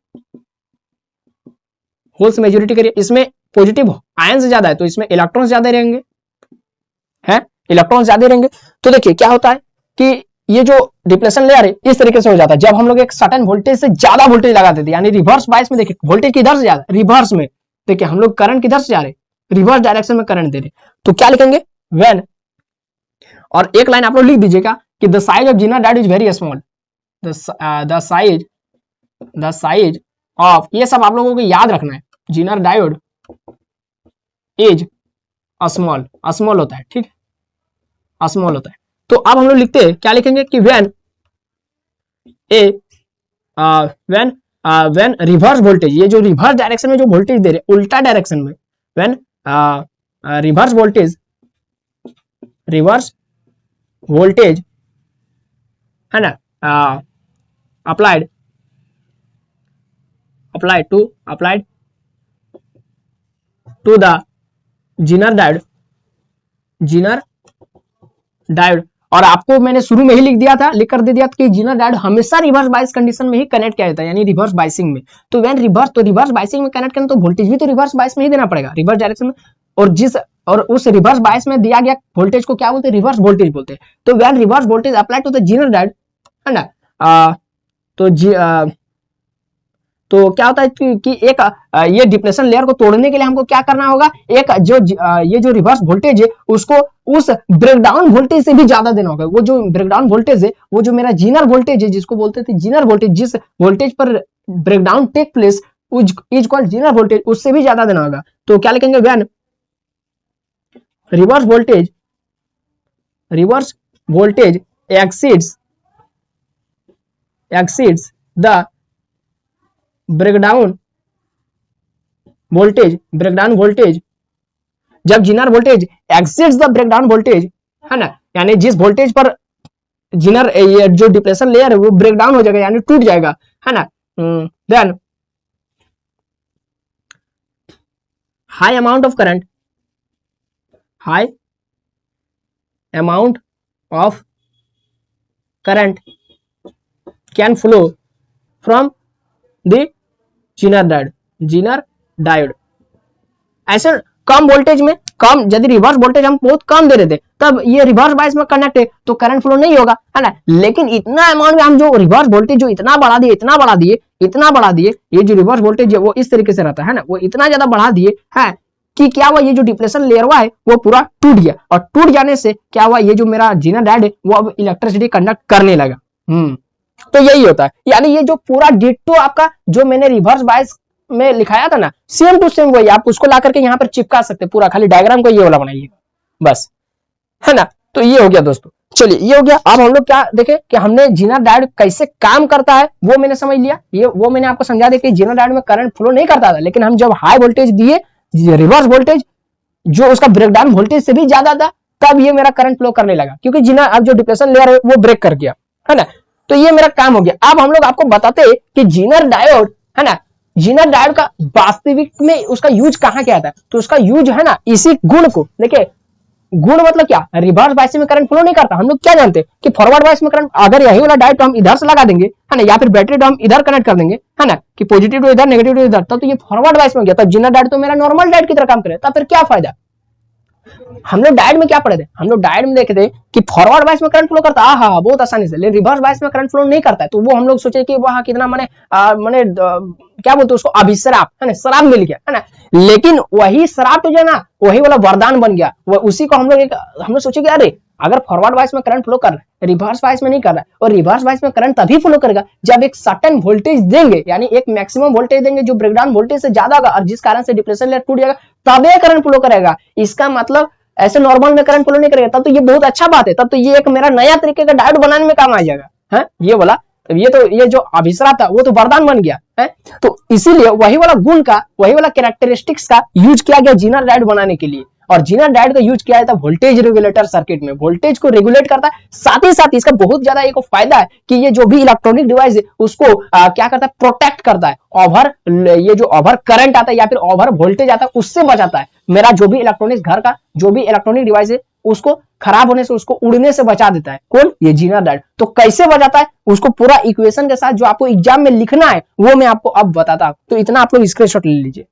होल्स मेजोरिटी करिए, इसमें पॉजिटिव आयन से ज्यादा है तो इसमें इलेक्ट्रॉन ज्यादा रहेंगे, है, इलेक्ट्रॉन ज्यादा रहेंगे। तो देखिए क्या होता है कि ये जो डिप्लेशन लेयर है इस तरीके से हो जाता है जब हम लोग एक सर्टेन वोल्टेज से ज्यादा वोल्टेज लगा देते हैं, यानी रिवर्स बायस में देखिए वोल्टेज किधर से ज्यादा, रिवर्स में देखिए हम लोग करंट किधर से जा रहे, रिवर्स डायरेक्शन में करंट दे रहे। तो क्या लिखेंगे, व्हेन, और एक लाइन आप लोग लिख दीजिएगा कि the size of Zener diode is very small, the size of, ये सब आप लोगों को याद रखना है, Zener diode is small, small होता है, ठीक है, स्मॉल होता है। तो अब हम लोग लिखते हैं, क्या लिखेंगे कि व्हेन व्हेन रिवर्स वोल्टेज, ये जो रिवर्स डायरेक्शन में जो वोल्टेज दे रहे, उल्टा डायरेक्शन में, when reverse voltage, reverse voltage है ना, applied to the zener diode, zener diode. और आपको मैंने शुरू में ही लिख दिया था, लिख कर दे दिया था कि जीनर डायोड हमेशा रिवर्स बायस कंडीशन में ही कनेक्ट किया जाता है, यानी रिवर्स बायसिंग में। तो व्हेन रिवर्स, तो रिवर्स बायसिंग में कनेक्ट करना तो वोल्टेज भी तो रिवर्स बायस में ही देना पड़ेगा, रिवर्स डायरेक्शन में। और उस रिवर्स बायस में दिया गया वोल्टेज को क्या बोलते हैं, रिवर्स वोल्टेज बोलते हैं। तो when reverse voltage apply to the zener diode, है ना, तो क्या होता है कि एक ये डिप्लेशन लेयर को तोड़ने के लिए हमको क्या करना होगा, एक जो ये जो रिवर्स वोल्टेज है उसको उस ब्रेकडाउन वोल्टेज से भी ज्यादा देना होगा। वो जो ब्रेकडाउन वोल्टेज है, वो जो मेरा जीनर वोल्टेज है, जिसको बोलते थे जीनर वोल्टेज, जिस वोल्टेज पर breakdown take place is called Zener voltage, उससे भी ज्यादा देना होगा। तो क्या लिखेंगे, when reverse voltage exceeds the breakdown voltage, जब Zener voltage exceeds the breakdown voltage, है ना, यानी जिस वोल्टेज पर जीनर ये जो डिप्लेशन लेयर है वो ब्रेकडाउन हो जाएगा, यानी टूट जाएगा, है ना, then high amount of current can flow from the zener diode. ऐसे कम वोल्टेज में कम, यदि रिवर्स वोल्टेज हम बहुत कम दे रहे थे तब ये रिवर्स बायस में कनेक्ट है तो करंट फ्लो नहीं होगा, है ना। लेकिन इतना अमाउंट में हम जो रिवर्स वोल्टेज जो इतना बढ़ा दिए, ये जो रिवर्स वोल्टेज है वो इस तरीके से रहता है ना, वो इतना ज्यादा बढ़ा दिए है कि क्या हुआ, ये जो डिप्लेशन लेयर हुआ है वो पूरा टूट गया, और टूट जाने से क्या हुआ, ये जो मेरा जीना डायोड है वो अब इलेक्ट्रिसिटी कंडक्ट करने लगा। तो यही होता है, यानी ये जो पूरा डिट्टो आपका जो मैंने रिवर्स बायस में लिखाया था ना, सेम टू सेम वही, आप उसको ला करके यहाँ पर चिपका सकते पूरा, खाली डायग्राम को ये वाला बनाइएगा बस, है ना। तो ये हो गया दोस्तों, चलिए ये हो गया। अब हम लोग क्या देखे कि हमने जीनर डायोड कैसे काम करता है वो मैंने समझ लिया, ये वो मैंने आपको समझा दिया कि जीनर डायोड में करंट फ्लो नहीं करता था, लेकिन हम जब हाई वोल्टेज दिए, रिवर्स वोल्टेज जो उसका ब्रेकडाउन वोल्टेज से भी ज्यादा था, तब ये मेरा करंट फ्लो करने लगा, क्योंकि जीनर अब जो डिप्लेशन लेयर है वो ब्रेक कर गया, है ना। तो ये मेरा काम हो गया। अब हम लोग आपको बताते हैं कि जीनर डायोड, है ना, जीनर डायोड का वास्तविक में उसका यूज कहां क्या आता है, तो उसका यूज है ना इसी गुण को, देखिए गुण मतलब क्या, रिवर्स बायस में करंट फ्लो नहीं करता। हम लोग क्या जानते हैं कि फॉरवर्ड बायस में करंट, अगर यही वाला डायोड हम इधर से लगा देंगे, है ना, या फिर बैटरी तो हम इधर कनेक्ट कर देंगे, है ना, कि पॉजिटिव टू इधर नेगेटिव टू इधर, तब तो ये फॉरवर्ड बायस में गया, तब जीनर डायोड तो मेरा नॉर्मल डायोड की तरह काम करे, तब फिर क्या फायदा। हम लोग डायोड में क्या पढ़े थे, हम लोग डायोड में देखे थे कि फॉरवर्ड बायस में करंट फ्लो करता है, हाँ बहुत आसानी से, लेकिन रिवर्स बायस में करंट फ्लो नहीं करता है। तो वो हम लोग सोचे कि वहां कितना माने क्या बोलते उसको, अभिश्राप, है ना, शराब मिल गया, है ना। लेकिन वही शराब तो जो है ना, वही वाला वरदान बन गया, वो उसी को हम लोग सोचे कि अरे अगर फॉरवर्ड बायस में करंट फ्लो कर रहा है, रिवर्स बायस में नहीं कर रहा है, और रिवर्स बायस में करंट तभी फ्लो करेगा जब एक सर्टेन वोल्टेज देंगे, यानी एक मैक्सिमम वोल्टेज देंगे जो ब्रेकडाउन वोल्टेज से ज्यादा होगा, और जिस कारण से डिप्लेशन लेयर टूट जाएगा, तभी करंट फ्लो करेगा। इसका मतलब ऐसे नॉर्मल में करंट फ्लो नहीं करेगा, तब तो ये बहुत अच्छा बात है, तब तो ये एक मेरा नया तरीके का डायोड बनाने में काम आ जाएगा, है ये वाला। ये जो अभिश्राप था वो तो वरदान बन गया है। तो इसीलिए वही वाला गुण का, वही वाला कैरेक्टरिस्टिक्स का यूज किया गया जीनर डायोड बनाने के लिए, और जीनर डायोड का यूज किया जाता है वोल्टेज रेगुलेटर सर्किट में, वोल्टेज को रेगुलेट करता है। साथ ही साथ इसका बहुत ज्यादा एक फायदा है कि ये जो भी इलेक्ट्रॉनिक डिवाइस है उसको क्या करता है, प्रोटेक्ट करता है, ये जो ओवर करंट आता है या फिर ओवर वोल्टेज आता है उससे बचाता है। मेरा जो भी इलेक्ट्रॉनिक्स घर का जो भी इलेक्ट्रॉनिक डिवाइस है उसको खराब होने से, उसको उड़ने से बचा देता है, कौन, ये जीनर डायोड। तो कैसे बचाता है उसको पूरा इक्वेशन के साथ जो आपको एग्जाम में लिखना है वो मैं आपको अब बताता हूं, तो इतना आप लोग स्क्रीनशॉट ले लीजिए।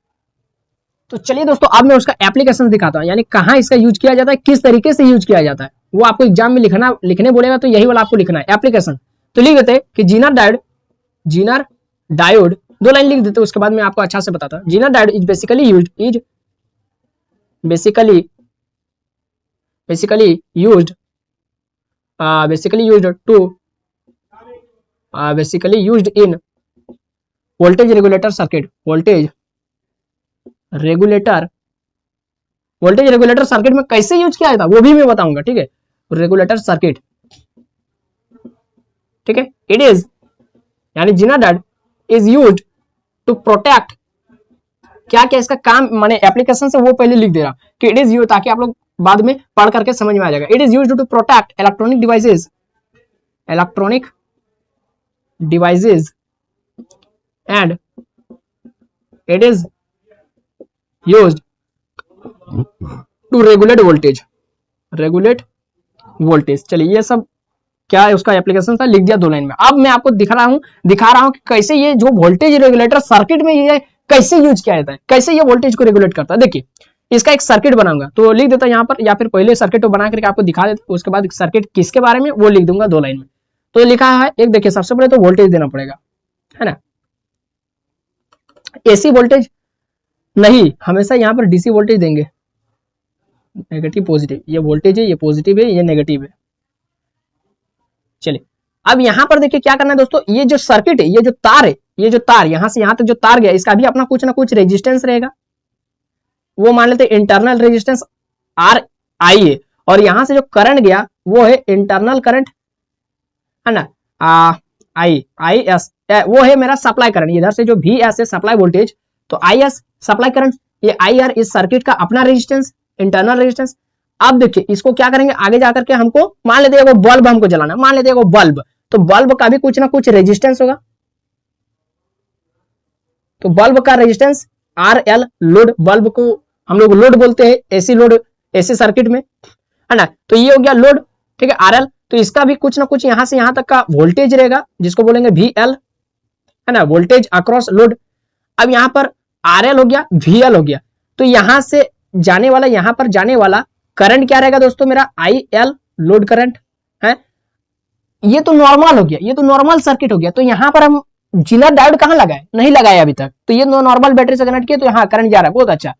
तो चलिए दोस्तों, अब मैं उसका एप्लीकेशन दिखाता हूं, यानी कहां इसका यूज किया जाता है, किस तरीके से यूज किया जाता है, वो आपको एग्जाम में लिखने बोलेगा, तो यही वाला आपको लिखना है एप्लीकेशन। तो लिख देते हैं कि जीनर डायोड 2 लाइन लिख देते हैं, उसके बाद मैं आपको अच्छा से बताता हूं। Zener diode is basically used in voltage regulator circuit, voltage regulator circuit में कैसे यूज किया जाता है वो भी मैं बताऊंगा, ठीक है। रेगुलेटर सर्किट, ठीक है, इट इज यानी zener diode is used to protect, क्या क्या इसका काम माने एप्लीकेशन से वो पहले लिख दे रहा कि इट इज यूज्ड, ताकि आप लोग बाद में पढ़ करके समझ में आ जाएगा। It is used to protect electronic devices and it is used to regulate voltage. चलिए ये सब क्या है उसका एप्लीकेशन था, लिख दिया 2 लाइन में। अब मैं आपको दिखा रहा हूं कि कैसे ये जो वोल्टेज रेगुलेटर सर्किट में ये कैसे यूज किया जाता है, कैसे ये वोल्टेज को रेगुलेट करता है। देखिए इसका एक सर्किट बनाऊंगा, तो लिख देता यहाँ पर, या फिर पहले सर्किट को बना करके आपको दिखा देता, उसके बाद सर्किट किसके बारे में वो लिख दूंगा 2 लाइन में। तो लिखा है, एक देखिए सबसे पहले तो वोल्टेज देना पड़ेगा, है ना। एसी वोल्टेज नहीं, हमेशा यहाँ पर डीसी वोल्टेज देंगे, नेगेटिव पॉजिटिव, ये वोल्टेज है, ये पॉजिटिव है, ये नेगेटिव है। चलिए अब यहां पर देखिए क्या करना है दोस्तों, ये जो सर्किट है, ये जो तार यहां से यहां तक जो तार गया, इसका भी अपना कुछ ना कुछ रेजिस्टेंस रहेगा, वो मान लेते हैं इंटरनल रेजिस्टेंस आर आई है, और यहां से जो करंट गया वो है इंटरनल करंट, है ना, आई एस, वो है मेरा सप्लाई करंट, इधर से जो वी एस है सप्लाई वोल्टेज, तो आई एस सप्लाई करंट, ये आई आर इस सर्किट का अपना रेजिस्टेंस, इंटरनल रेजिस्टेंस। अब देखिए इसको क्या करेंगे आगे जाकर के, हमको मान लेते हैं बल्ब हमको जलाना, मान लेते हैं बल्ब, तो बल्ब का भी कुछ ना कुछ रेजिस्टेंस होगा, तो बल्ब का resistance R L, load, bulb को हम लोग लोड बोलते हैं, एसी लोड, एसी सर्किट में, है ना। तो ये हो गया लोड, ठीक है, आर एल। तो इसका भी कुछ ना कुछ यहां से यहां तक का वोल्टेज रहेगा, जिसको बोलेंगे वी एल, है ना, वोल्टेज अक्रॉस लोड। अब यहां पर आर एल हो गया, वी एल हो गया, तो यहां से जाने वाला, यहाँ पर जाने वाला करंट क्या रहेगा दोस्तों, मेरा IL लोड करंट है। ये तो नॉर्मल हो गया, ये तो नॉर्मल सर्किट हो गया। तो यहाँ पर हम जीनर डायोड कहाँ लगाए, नहीं लगाए अभी तक। तो ये नॉर्मल बैटरी से कनेक्ट किया, तो यहाँ करंट जा रहा है, बहुत अच्छा।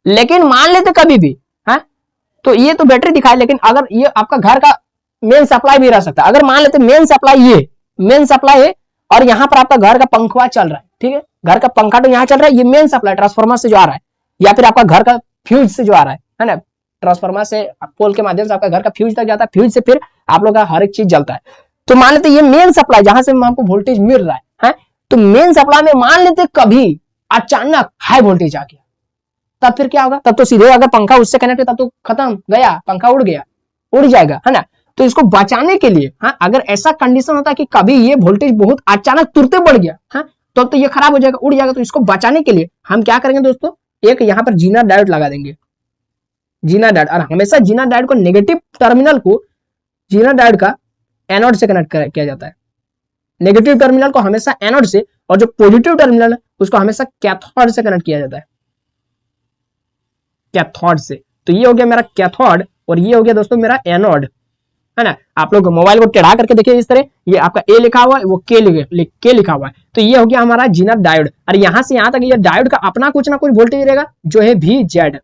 लेकिन मान लेते कभी भी है, तो ये तो बैटरी दिखाए, लेकिन अगर ये आपका घर का मेन सप्लाई भी रह सकता है। अगर मान लेते मेन सप्लाई, ये मेन सप्लाई है और यहाँ पर आपका घर का पंखा चल रहा है, ठीक है, घर का पंखा तो यहाँ चल रहा है, ये मेन सप्लाई ट्रांसफार्मर से जो आ रहा है, या फिर आपका घर का फ्यूज से जो आ रहा है ना, ट्रांसफार्मर से पोल के माध्यम से आपका घर का फ्यूज तक जाता है, फ्यूज से फिर आप लोग का हर एक चीज जलता है। तो मान लेते ये मेन सप्लाई जहां से हमको वोल्टेज मिल रहा है, तो मेन सप्लाई में मान लेते कभी अचानक हाई वोल्टेज आ गया, तब फिर क्या होगा, तब तो सीधे अगर पंखा उससे कनेक्ट है तब तो खत्म, गया पंखा, उड़ गया, उड़ जाएगा, है ना। तो इसको बचाने के लिए, हाँ, अगर ऐसा कंडीशन होता है कि कभी ये वोल्टेज बहुत अचानक तुरंत बढ़ गया, हाँ, तो ये खराब हो जाएगा, उड़ जाएगा। तो इसको बचाने के लिए हम क्या करेंगे दोस्तों, एक यहाँ पर जीनर डायोड लगा देंगे, जीनर डायोड। और हमेशा जीनर डायोड को नेगेटिव टर्मिनल को जीनर डायोड का एनोड से कनेक्ट किया जाता है, नेगेटिव टर्मिनल को हमेशा एनोड से, और जो पॉजिटिव टर्मिनल है उसको हमेशा कैथोड से कनेक्ट किया जाता है, कैथोड से। तो ये हो गया मेरा कैथोड और ये हो गया दोस्तों मेरा एनोड, है ना। आप लोग मोबाइल को टेढ़ा करके देखिए इस तरह, ये आपका ए लिखा हुआ है, वो के लिखा हुआ है। तो ये हो गया हमारा जीनर डायोड। और यहां से यहां तक ये डायोड का अपना कुछ ना कुछ वोल्टेज रहेगा जो है VZ,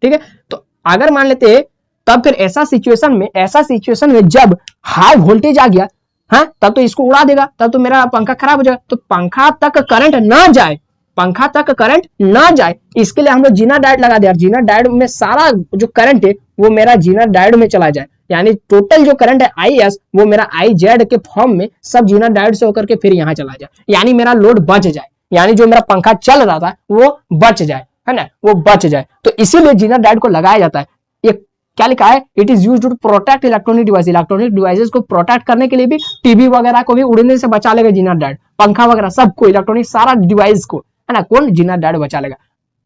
ठीक है। तो अगर मान लेते हैं तब फिर ऐसा सिचुएशन में जब हाई वोल्टेज आ गया, हाँ, तब तो इसको उड़ा देगा, तब तो मेरा पंखा खराब हो जाएगा। तो पंखा तक करंट ना जाए, पंखा तक करंट ना जाए, इसके लिए हम लोग जीनर डायोड लगा दिया। जीनर डायोड में सारा जो करंट है वो मेरा जीनर डायोड में चला जाए, यानी टोटल जो करंट है IS वो मेरा IZ के फॉर्म में सब जीनर डायोड से होकर के फिर यहाँ चला जाए, यानी मेरा लोड बच जाए, यानी जो मेरा पंखा चल रहा था वो बच जाए, है ना, वो बच जाए। तो इसीलिए जीनर डायोड को लगाया जाता है। ये क्या लिखा है, it is used to protect electronic device, electronic devices को प्रोटेक्ट करने के लिए भी, टीवी वगैरह को भी उड़ने से बचा लेगा जीनर डायोड, पंखा वगैरह सबको, इलेक्ट्रॉनिक सारा डिवाइस को, है ना, कौन, जीनर डायोड बचा लेगा।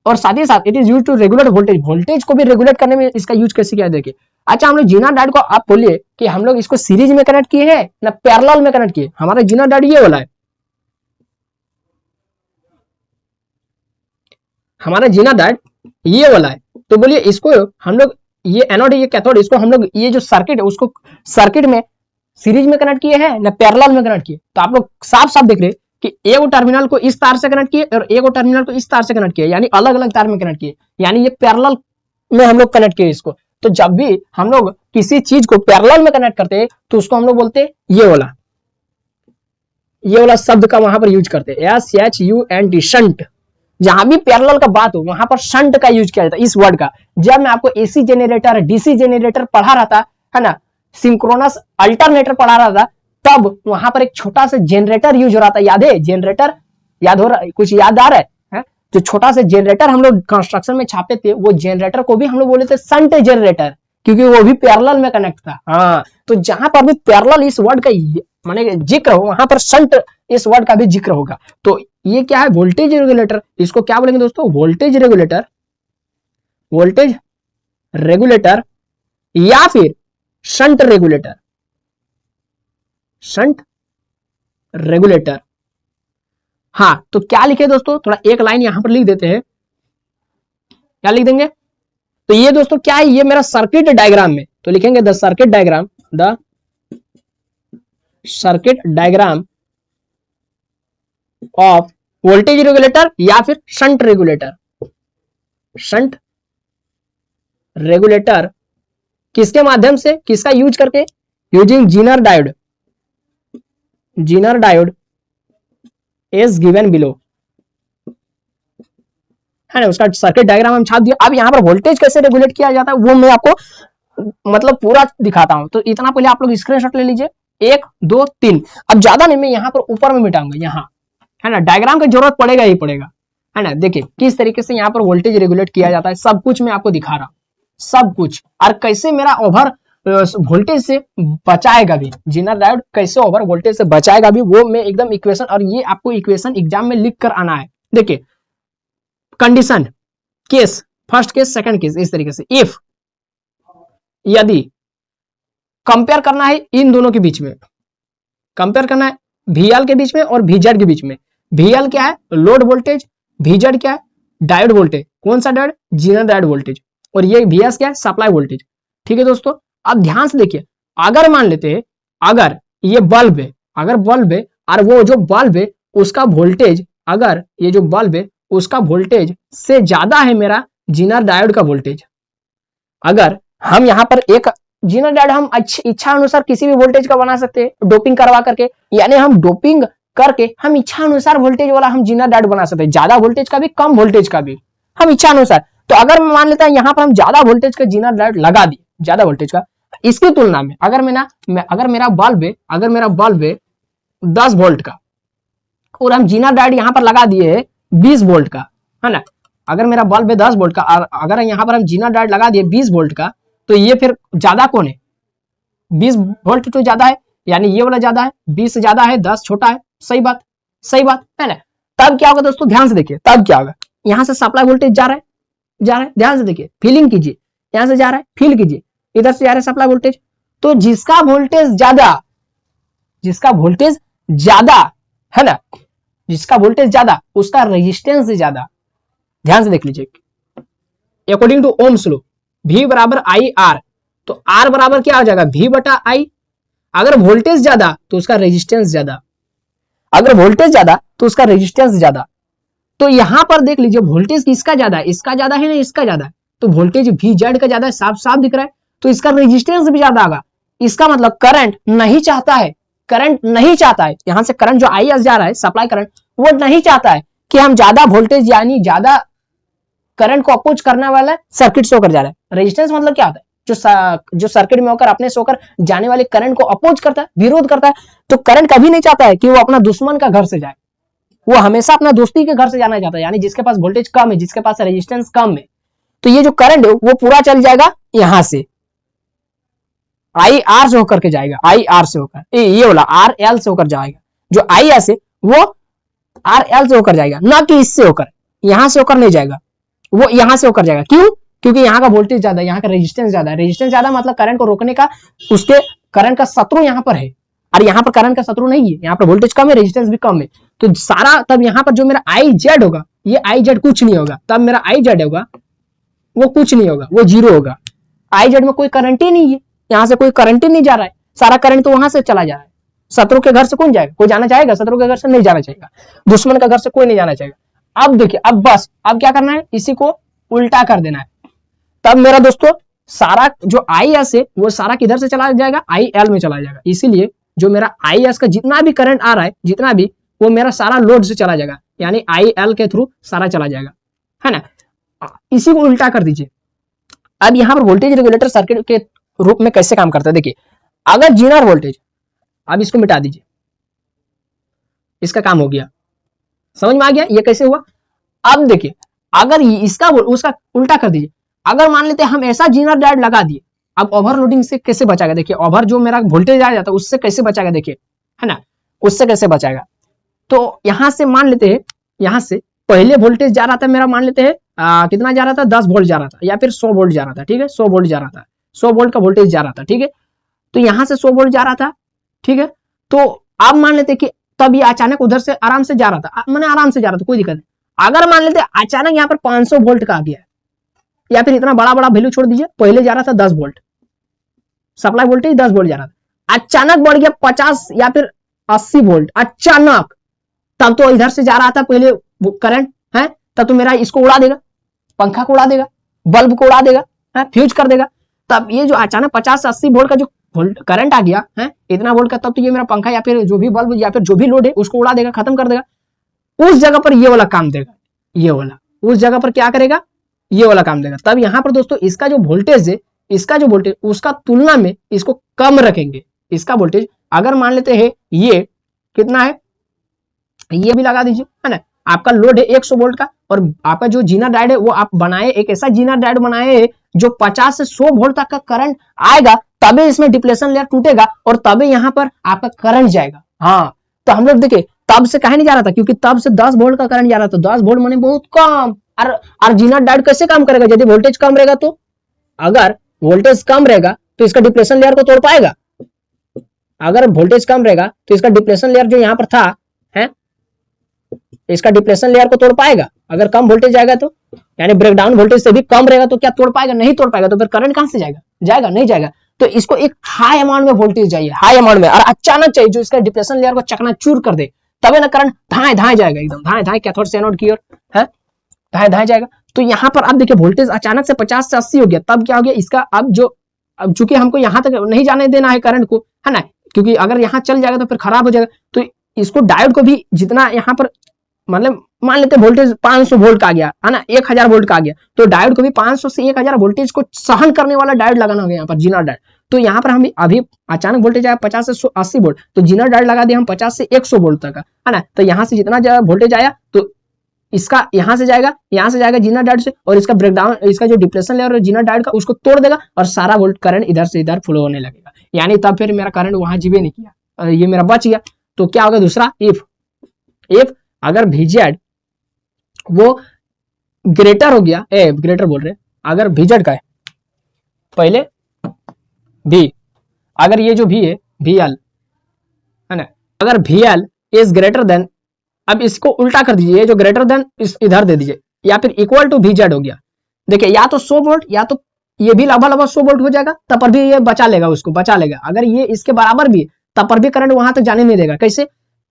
और साथ ही साथ it is used to regulate voltage, voltage को भी रेगुलेट करने में इसका यूज कैसे किया देखिए। अच्छा, हम लोग जीनर डायोड को, आप बोलिए कि हम लोग इसको सीरीज में कनेक्ट किए हैं ना पैरेलल में कनेक्ट किए। हमारा जीनर डायोड ये वाला है, हमारा जीनर डायोड ये वाला है। तो बोलिए इसको हम लोग, ये एनोड ये कैथोड, इसको हम लोग ये जो सर्किट है उसको सर्किट में सीरीज में कनेक्ट किए हैं ना पैरेलल में कनेक्ट किए। तो आप लोग साफ साफ देख रहे कि एक टर्मिनल को इस तार से कनेक्ट किए और एक टर्मिनल को इस तार से कनेक्ट किए, यानी अलग अलग तार में कनेक्ट किए, यानी ये पैरेलल में हम लोग कनेक्ट किए इसको। तो जब भी हम लोग किसी चीज को पैरेलल में कनेक्ट करते हैं तो उसको हम लोग बोलते हैं ये वाला शब्द का वहां पर यूज करते हैं, SHUNT, शंट। जहां भी पैरेलल का बात हो वहां पर शंट का यूज किया जाता है, इस वर्ड का। जब मैं आपको AC जनरेटर, DC जनरेटर पढ़ा रहा था, है ना, सिंक्रोनस अल्टरनेटर पढ़ा रहा था, तब वहां पर एक छोटा सा जनरेटर यूज हो रहा था, याद है, जनरेटर याद हो रहा है, कुछ याद आ रहा है? जो छोटा सा जनरेटर हम लोग कंस्ट्रक्शन में छापे थे, वो जनरेटर को भी हम लोग बोले थे शंट जनरेटर, क्योंकि वो भी पैरेलल में कनेक्ट था। हाँ, तो जहां पर भी पैरेलल इस वर्ड का माने जिक्र हो, वहां पर शंट इस वर्ड का भी जिक्र होगा। तो ये क्या है, वोल्टेज रेगुलेटर। इसको क्या बोलेंगे दोस्तों, वोल्टेज रेगुलेटर, वोल्टेज रेगुलेटर या फिर शंट रेगुलेटर, शंट रेगुलेटर। हाँ, तो क्या लिखे दोस्तों, थोड़ा एक लाइन यहां पर लिख देते हैं, क्या लिख देंगे। तो ये दोस्तों क्या है, ये मेरा सर्किट डायग्राम में, तो लिखेंगे the circuit diagram, the circuit diagram of voltage regulator या फिर शंट रेगुलेटर। शंट रेगुलेटर किसके माध्यम से, किसका यूज करके, using Zener diode, zener diode is given below, है ना, उसका सर्किट डायग्राम हम छाप दिया। अब यहां पर वोल्टेज कैसे रेगुलेट किया जाता है वो मैं आपको मतलब पूरा दिखाता हूं। तो इतना पहले आप लोग स्क्रीनशॉट ले लीजिए, 1 2 3। अब ज्यादा नहीं, मैं यहां पर ऊपर में मिटाऊंगा, यहां, है ना, डायग्राम की जरूरत पड़ेगा ही पड़ेगा, है ना। देखिए किस तरीके से यहाँ पर वोल्टेज रेगुलेट किया जाता है, सब कुछ मैं आपको दिखा रहा हूं, सब कुछ। और कैसे मेरा ओवर वोल्टेज से बचाएगा भी, जीनर डायोड कैसे ओवर वोल्टेज से बचाएगा भी, वो मैं एकदम इक्वेशन, और ये आपको इक्वेशन एग्जाम में लिख कर आना है। देखिए condition, case, first case, second case, इस तरीके से। इफ, यदि कंपेयर करना है इन दोनों के बीच में, कंपेयर करना है VL के बीच में और VZ के बीच में। VL क्या है, लोड वोल्टेज, VZ क्या है, डायोड वोल्टेज। कौन सा डायोड, जीनर डायोड वोल्टेज। और ये VS क्या है, सप्लाई वोल्टेज। ठीक है दोस्तों, अब ध्यान से देखिए, अगर मान लेते हैं अगर ये बल्ब है, अगर बल्ब है और वो जो बल्ब है उसका वोल्टेज, अगर ये जो बल्ब है उसका वोल्टेज से ज्यादा है मेरा जीनर डायोड का वोल्टेज, अगर हम यहाँ पर एक जीनर डायोड हम इच्छा अनुसार किसी भी वोल्टेज का बना सकते हैं डोपिंग करवा करके, यानी हम डोपिंग करके हम इच्छा अनुसार वोल्टेज वाला हम जीनर डायोड बना सकते हैं, ज्यादा वोल्टेज का भी कम वोल्टेज का भी हम इच्छा अनुसार। तो अगर मान लेते हैं यहाँ पर हम ज्यादा वोल्टेज का जीनर डायोड लगा दिए, ज्यादा वोल्टेज का, इसकी तुलना में अगर मेरा बल्ब है 10 वोल्ट का और हम जीनर डायोड यहाँ पर लगा दिए 20 वोल्ट का, है ना, अगर मेरा बल्ब है 10 वोल्ट का और अगर यहाँ पर हम जीनर डायोड लगा दिए 20 वोल्ट का, तो ये फिर ज्यादा कौन है, 20 वोल्ट तो ज्यादा है, यानी ये वाला ज्यादा है, 20 से ज्यादा है, 10 छोटा है। सही बात है ना। तब क्या होगा दोस्तों, ध्यान से देखिए, तब क्या होगा, यहाँ से सप्लाई वोल्टेज जा रहा है, ध्यान से देखिए, फीलिंग कीजिए, यहाँ से जा रहा है, फील कीजिए, इधर से जा रहा है सप्लाई वोल्टेज। तो जिसका वोल्टेज ज्यादा है ना, जिसका वोल्टेज ज्यादा उसका रेजिस्टेंस ज्यादा। ध्यान से देख लीजिए, according to Ohm's law V बराबर आई आर, तो R बराबर क्या हो जाएगा, V बटा आई। अगर वोल्टेज ज्यादा तो उसका रेजिस्टेंस ज्यादा, अगर वोल्टेज ज्यादा तो उसका रेजिस्टेंस ज्यादा। तो यहां पर देख लीजिए वोल्टेज किसका ज्यादा है, इसका ज्यादा है ना इसका ज्यादा है, तो वोल्टेज VZ का ज्यादा है, साफ साफ दिख रहा है, तो इसका रेजिस्टेंस भी ज्यादा होगा। इसका मतलब करंट नहीं चाहता है, यहां से करंट जो IS जा रहा है, सप्लाई करंट, वो नहीं चाहता है कि हम ज्यादा वोल्टेज यानी ज्यादा करंट को अपोज करने वाला सर्किट से होकर जा रहा है। रेजिस्टेंस मतलब क्या होता है, जो सर्किट में होकर अपने से होकर जाने वाले करंट को अपोज करता है, विरोध करता है। तो करंट कभी नहीं चाहता है कि वो अपना दुश्मन का घर से जाए, वो हमेशा अपना दोस्ती के घर से जाना चाहता है, यानी जिसके पास वोल्टेज कम है, जिसके पास रेजिस्टेंस कम है। तो ये जो करंट है वो पूरा चल जाएगा यहां से IR से होकर के जाएगा, IR से होकर, ये वाला RL से होकर जाएगा, जो IS है वो RL से होकर जाएगा, ना कि इससे होकर, यहां से होकर नहीं जाएगा, वो यहां से होकर जाएगा। क्यों, क्योंकि यहाँ का वोल्टेज ज्यादा है, यहाँ का रेजिस्टेंस ज्यादा है। रेजिस्टेंस ज्यादा मतलब करंट को रोकने का, उसके करंट का शत्रु यहाँ पर है, और यहाँ पर करंट का शत्रु नहीं है, यहाँ पर वोल्टेज कम है, रेजिस्टेंस भी कम है। तो सारा तब यहाँ पर जो मेरा IZ होगा, ये IZ कुछ नहीं होगा, तब मेरा IZ होगा वो कुछ नहीं होगा, वो जीरो होगा। IZ में कोई करंट ही नहीं है, यहाँ से कोई करंट ही नहीं जा रहा है, सारा करंट तो वहां से चला जा रहा है। शत्रु के घर से कौन जाएगा, कोई जाना चाहेगा, शत्रु के घर से नहीं जाना चाहेगा, दुश्मन का घर से कोई नहीं जाना चाहेगा। अब देखिए, अब बस अब क्या करना है, इसी को उल्टा कर देना है, तब मेरा दोस्तों सारा जो IS है वो सारा किधर से चला जाएगा, IL में चला जाएगा। इसीलिए जो मेरा IS का जितना भी करंट आ रहा है, जितना भी, वो मेरा सारा लोड से चला जाएगा, यानी IL के थ्रू सारा चला जाएगा, है ना। इसी को उल्टा कर दीजिए। अब यहाँ पर वोल्टेज रेगुलेटर सर्किट के रूप में कैसे काम करता है, देखिए, अगर जीनर वोल्टेज, अब इसको मिटा दीजिए, इसका काम हो गया, समझ में आ गया ये कैसे हुआ। अब देखिए, अगर इसका उसका उल्टा कर दीजिए, अगर मान लेते हैं हम ऐसा जीनर डायोड लगा दिए, अब ओवरलोडिंग से कैसे बचाएगा, देखिए, ओवर जो मेरा वोल्टेज आ जाता है उससे कैसे बचाएगा, देखिए, है ना, उससे कैसे बचाएगा। तो यहां से मान लेते हैं, यहां से पहले वोल्टेज जा रहा था मेरा, मान लेते हैं कितना जा रहा था, 10 वोल्ट जा रहा था, या फिर 100 वोल्ट जा रहा था, ठीक है, 100 वोल्ट जा रहा था, 100 वोल्ट का वोल्टेज जा रहा था, ठीक है। तो यहां से 100 वोल्ट जा रहा था, ठीक है। तो अब मान लेते कि तब ये अचानक उधर से आराम से जा रहा था, मैंने आराम से जा रहा था, कोई दिक्कत नहीं। अगर मान लेते अचानक यहाँ पर 500 वोल्ट का आ गया, या फिर इतना बड़ा बड़ा वैल्यू छोड़ दीजिए, पहले जा रहा था 10 वोल्ट, सप्लाई वोल्टेज 10 वोल्ट जा रहा था, अचानक बढ़ गया 50 या फिर 80 वोल्ट अचानक, तब तो इधर से जा रहा था पहले करंट है, तब तो मेरा इसको उड़ा देगा, पंखा को उड़ा देगा, बल्ब को उड़ा देगा, फ्यूज कर देगा। तब ये जो अचानक 50 से 80 वोल्ट का जो करंट आ गया है, इतना वोल्ट का, तब तो ये मेरा पंखा या फिर जो भी बल्ब या फिर जो भी लोड है उसको उड़ा देगा, खत्म कर देगा। उस जगह पर ये वाला काम देगा, ये वाला उस जगह पर क्या करेगा, ये वाला काम देगा। तब यहाँ पर दोस्तों इसका जो वोल्टेज है, इसका जो वोल्टेज उसका तुलना में इसको कम रखेंगे, इसका वोल्टेज अगर मान लेते हैं ये कितना है, ये भी लगा दीजिए, है ना। आपका लोड है 100 वोल्ट का, और आपका जो जीनर डायोड है वो आप बनाए, एक ऐसा जीनर डायोड बनाए जो 50 से 100 वोल्ट तक का करंट आएगा, तभी इसमें डिप्लेशन लेयर टूटेगा और तभी यहाँ पर आपका करंट जाएगा। हाँ, तो हम लोग देखिए तब से कहीं नहीं जा रहा था, क्योंकि तब से 10 वोल्ट का करंट जा रहा था, 10 वोल्ट माने बहुत कम। और जीनर डायोड कैसे काम करेगा, यदि वोल्टेज कम रहेगा तो, अगर वोल्टेज कम रहेगा तो इसका डिप्लेशन लेयर को तोड़ पाएगा, अगर वोल्टेज कम रहेगा तो इसका डिप्लेशन लेयर जो यहाँ पर था, है इसका डिप्लेशन लेयर को तोड़ पाएगा? अगर कम वोल्टेज जाएगा तो, यानी ब्रेकडाउन वोल्टेज से भी कम रहेगा तो क्या तोड़ पाएगा? नहीं तोड़ पाएगा। तो फिर करंट कहां से जाएगा? जाएगा नहीं जाएगा। तो इसको एक हाई अमाउंट में वोल्टेज चाहिए, हाई अमाउंट में, और अचानक चाहिए जो इसका डिप्लेशन लेयर को चकनाचूर कर दे, तबे ना करंट धाए धाए जाएगा, एकदम धाए धाए कैथोड से एनोड की ओर है, धाए धाए जाएगा। तो यहाँ पर आप देखिए वोल्टेज अचानक से 50 से 80 हो गया, तब क्या हो गया इसका, अब चूंकि हमको यहाँ तक नहीं जाने देना है करंट को, है ना, क्योंकि अगर यहाँ चल जाएगा तो फिर खराब हो जाएगा। तो इसको डायोड को भी जितना यहाँ पर मतलब मान लेते वोल्टेज 500 वोल्ट का आ गया, है ना, 1000 वोल्ट का आ गया, तो डायोड को भी 500 से 1000 वोल्टेज को सहन करने वाला डायोड लगाना होगा यहाँ पर, जीनर डायोड। तो यहाँ पर हम अभी अचानक वोल्टेज आया 50 से 80 वोल्ट, तो जीनर डायोड लगा दिया हम 50 से 100 वोल्ट तक का, है ना। तो यहाँ से जितना ज्यादा वोल्टेज आया तो इसका यहाँ से जाएगा जीनर डायोड से, और इसका ब्रेकडाउन, इसका जो डिप्लेशन लेयर है जीनर डायोड का, उसको तोड़ देगा और सारा वोल्ट करंट इधर से इधर फ्लो होने लगेगा। यानी तब फिर मेरा करंट वहां जीवे नहीं किया, ये मेरा बच गया। तो क्या होगा दूसरा, इफ अगर VZ वो ग्रेटर हो गया, ग्रेटर बोल रहे, अगर VZ का है पहले V, अगर ये जो V है VL, है ना, अगर VL इज ग्रेटर देन, अब इसको उल्टा कर दीजिए, जो ग्रेटर देन इधर दे दीजिए, या फिर इक्वल टू VZ हो गया। देखिए या तो 100 वोल्ट, या तो ये भी लगभग 100 वोल्ट हो जाएगा, तब पर भी ये बचा लेगा, उसको बचा लेगा। अगर ये इसके बराबर भी तब पर भी करंट वहां तक जाने नहीं देगा। कैसे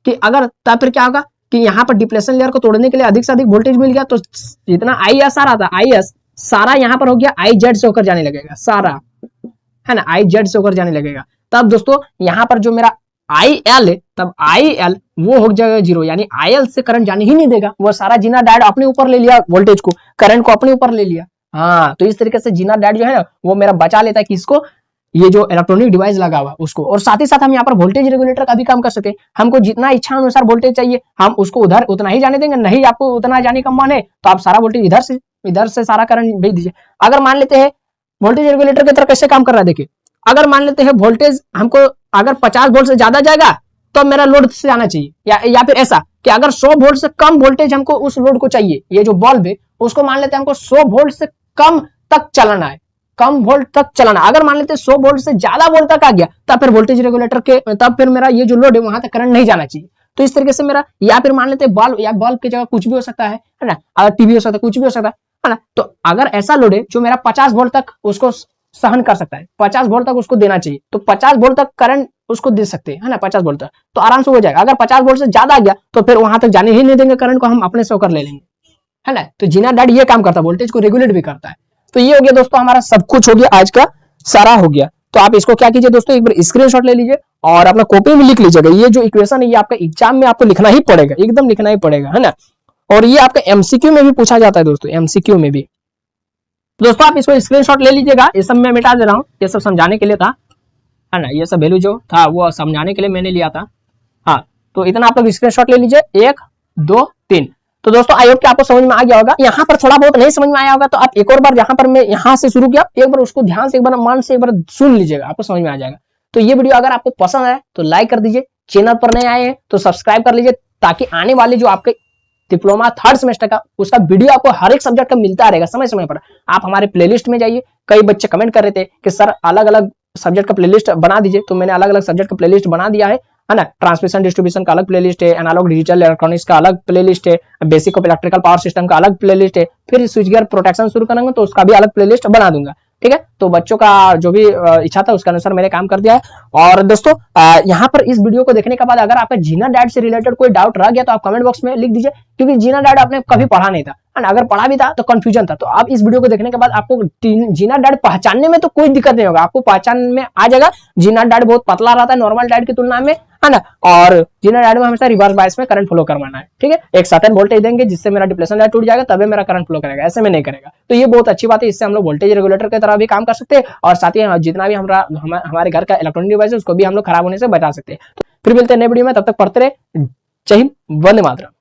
कि अगर तब फिर क्या होगा कि यहाँ पर डिप्लेशन लेयर को तोड़ने के लिए अधिक से अधिक वोल्टेज मिल गया, तो जितना IS आ रहा था, IS सारा यहाँ पर हो गया IZ से होकर जाने लगेगा, सारा, है ना, IZ से होकर जाने लगेगा। तब दोस्तों यहाँ पर जो मेरा IL है, तब IL वो हो जाएगा 0, यानी IL से करंट जाने ही नहीं देगा, वो सारा जीनर डायोड अपने ऊपर ले लिया, वोल्टेज को, करंट को अपने ऊपर ले लिया। हाँ, तो इस तरीके से जीनर डायोड जो है ना वो मेरा बचा लेता है किसको, ये जो इलेक्ट्रॉनिक डिवाइस लगा हुआ उसको। और साथ ही साथ हम यहाँ पर वोल्टेज रेगुलेटर का भी काम कर सके, हमको जितना इच्छा अनुसार वोल्टेज चाहिए हम उसको उधर उतना ही जाने देंगे, नहीं आपको उतना जाने का मन है तो आप सारा वोल्टेज इधर से सारा करंट भेज दीजिए। अगर मान लेते हैं वोल्टेज रेगुलेटर की तरह कैसे काम कर रहा है, देखिए अगर मान लेते हैं वोल्टेज हमको अगर 50 वोल्ट से ज्यादा जाएगा तो मेरा लोड से जाना चाहिए, या फिर ऐसा कि अगर 100 वोल्ट से कम वोल्टेज हमको उस लोड को चाहिए, ये जो बल्ब है उसको मान लेते हैं हमको 100 वोल्ट से कम तक चलाना है, कम वोल्ट तक चलाना। अगर मान लेते 100 वोल्ट से ज्यादा वोल्ट तक आ गया तब फिर वोल्टेज रेगुलेटर के, तब फिर मेरा ये जो लोड है वहां तक करंट नहीं जाना चाहिए। तो इस तरीके से मेरा, या फिर मान लेते बल्ब, या बल्ब की जगह कुछ भी हो सकता है ना, अगर टीवी हो सकता है, कुछ भी हो सकता है ना। तो अगर ऐसा लोड है जो मेरा 50 वोल्ट तक उसको सहन कर सकता है, 50 वोल्ट तक उसको देना चाहिए, तो 50 वोल्ट तक करंट उसको दे सकते हैं, है ना, 50 वोल्ट तक तो आराम से हो जाएगा। अगर 50 वोल्ट से ज्यादा आ गया तो फिर वहां तक जाने ही नहीं देंगे, करंट को हम अपने से होकर ले लेंगे, है ना। तो जीनर डायोड ये काम करता है, वोल्टेज को रेगुलेट भी करता है। तो ये हो गया दोस्तों, हमारा सब कुछ हो गया, आज का सारा हो गया। तो आप इसको क्या कीजिए दोस्तों, एक बार स्क्रीनशॉट ले लीजिए और अपना कॉपी में लिख लीजिएगा। ये जो इक्वेशन है ये आपका एग्जाम में आपको लिखना ही पड़ेगा, एकदम लिखना ही पड़ेगा, है ना। और ये आपका MCQ में भी पूछा जाता है दोस्तों, MCQ में भी। दोस्तों आप इसको स्क्रीनशॉट ले लीजिएगा, ये सब मैं मिटा दे रहा हूँ, ये सब समझाने के लिए था, है ना, ये सब वैल्यू जो था वो समझाने के लिए मैंने लिया था। हाँ, तो इतना आप लोग स्क्रीनशॉट ले लीजिए, 1 2 3। तो दोस्तों आई होप कि आपको समझ में आ गया होगा। यहाँ पर थोड़ा बहुत नहीं समझ में आया होगा तो आप एक और बार, यहाँ पर मैं यहाँ से शुरू किया, एक बार उसको ध्यान से, एक बार मन से एक बार सुन लीजिएगा, आपको समझ में आ जाएगा। तो ये वीडियो अगर आपको पसंद आए तो लाइक कर दीजिए, चैनल पर नए आए हैं तो सब्सक्राइब कर लीजिए, ताकि आने वाले जो आपके डिप्लोमा 3rd सेमेस्टर का उसका वीडियो आपको हर एक सब्जेक्ट का मिलता रहेगा समय समय पर। आप हमारे प्लेलिस्ट में जाइए, कई बच्चे कमेंट कर रहे थे कि सर अलग अलग सब्जेक्ट का प्लेलिस्ट बना दीजिए, तो मैंने अलग अलग सब्जेक्ट का प्लेलिस्ट बना दिया है ना। ट्रांसमिशन डिस्ट्रीब्यूशन का अलग प्लेलिस्ट है, एनालॉग डिजिटल इलेक्ट्रॉनिक्स का अलग प्लेलिस्ट है, basic of electrical power system का अलग प्लेलिस्ट है, फिर स्विच गियर प्रोटेक्शन शुरू करेंगे तो उसका भी अलग प्लेलिस्ट बना दूंगा, ठीक है। तो बच्चों का जो भी इच्छा था उसके अनुसार मैंने काम कर दिया है। और दोस्तों यहाँ पर इस वीडियो को देखने के बाद अगर आपका जीनर डायोड से रिलेटेड कोई डाउट रह गया तो आप कमेंट बॉक्स में लिख दीजिए, क्योंकि जीनर डायोड आपने कभी पढ़ा नहीं था, अगर पढ़ा भी था तो कंफ्यूजन था। तो आप इस वीडियो को देखने के बाद आपको जीनर डायोड पहचानने में तो कोई दिक्कत नहीं होगा, आपको पहचान में आ जाएगा। जीनर डायोड बहुत पतला रहता है नॉर्मल डायोड की तुलना में, है ना, और जीनर डायोड में हमेशा रिवर्स बायस में करंट फ्लो करवाना है, ठीक है। एक सर्टेन वोल्टेज देंगे जिससे मेरा डिप्लेशन डायोड टूट जाएगा, तभी मेरा करंट फ्लो करेगा, ऐसे में नहीं करेगा। तो ये बहुत अच्छी बात है, इससे हम लोग वोल्टेज रेगुलेटर की तरह भी काम कर सकते हैं, और साथ ही जितना भी हमारे घर का इलेक्ट्रॉनिक डिवाइस है उसको भी हम लोग खराब होने से बचा सकते हैं। तो फिर मिलते हैं नए वीडियो में, तब तक पढ़ते रहे। जय हिंद, वंदे मातरम।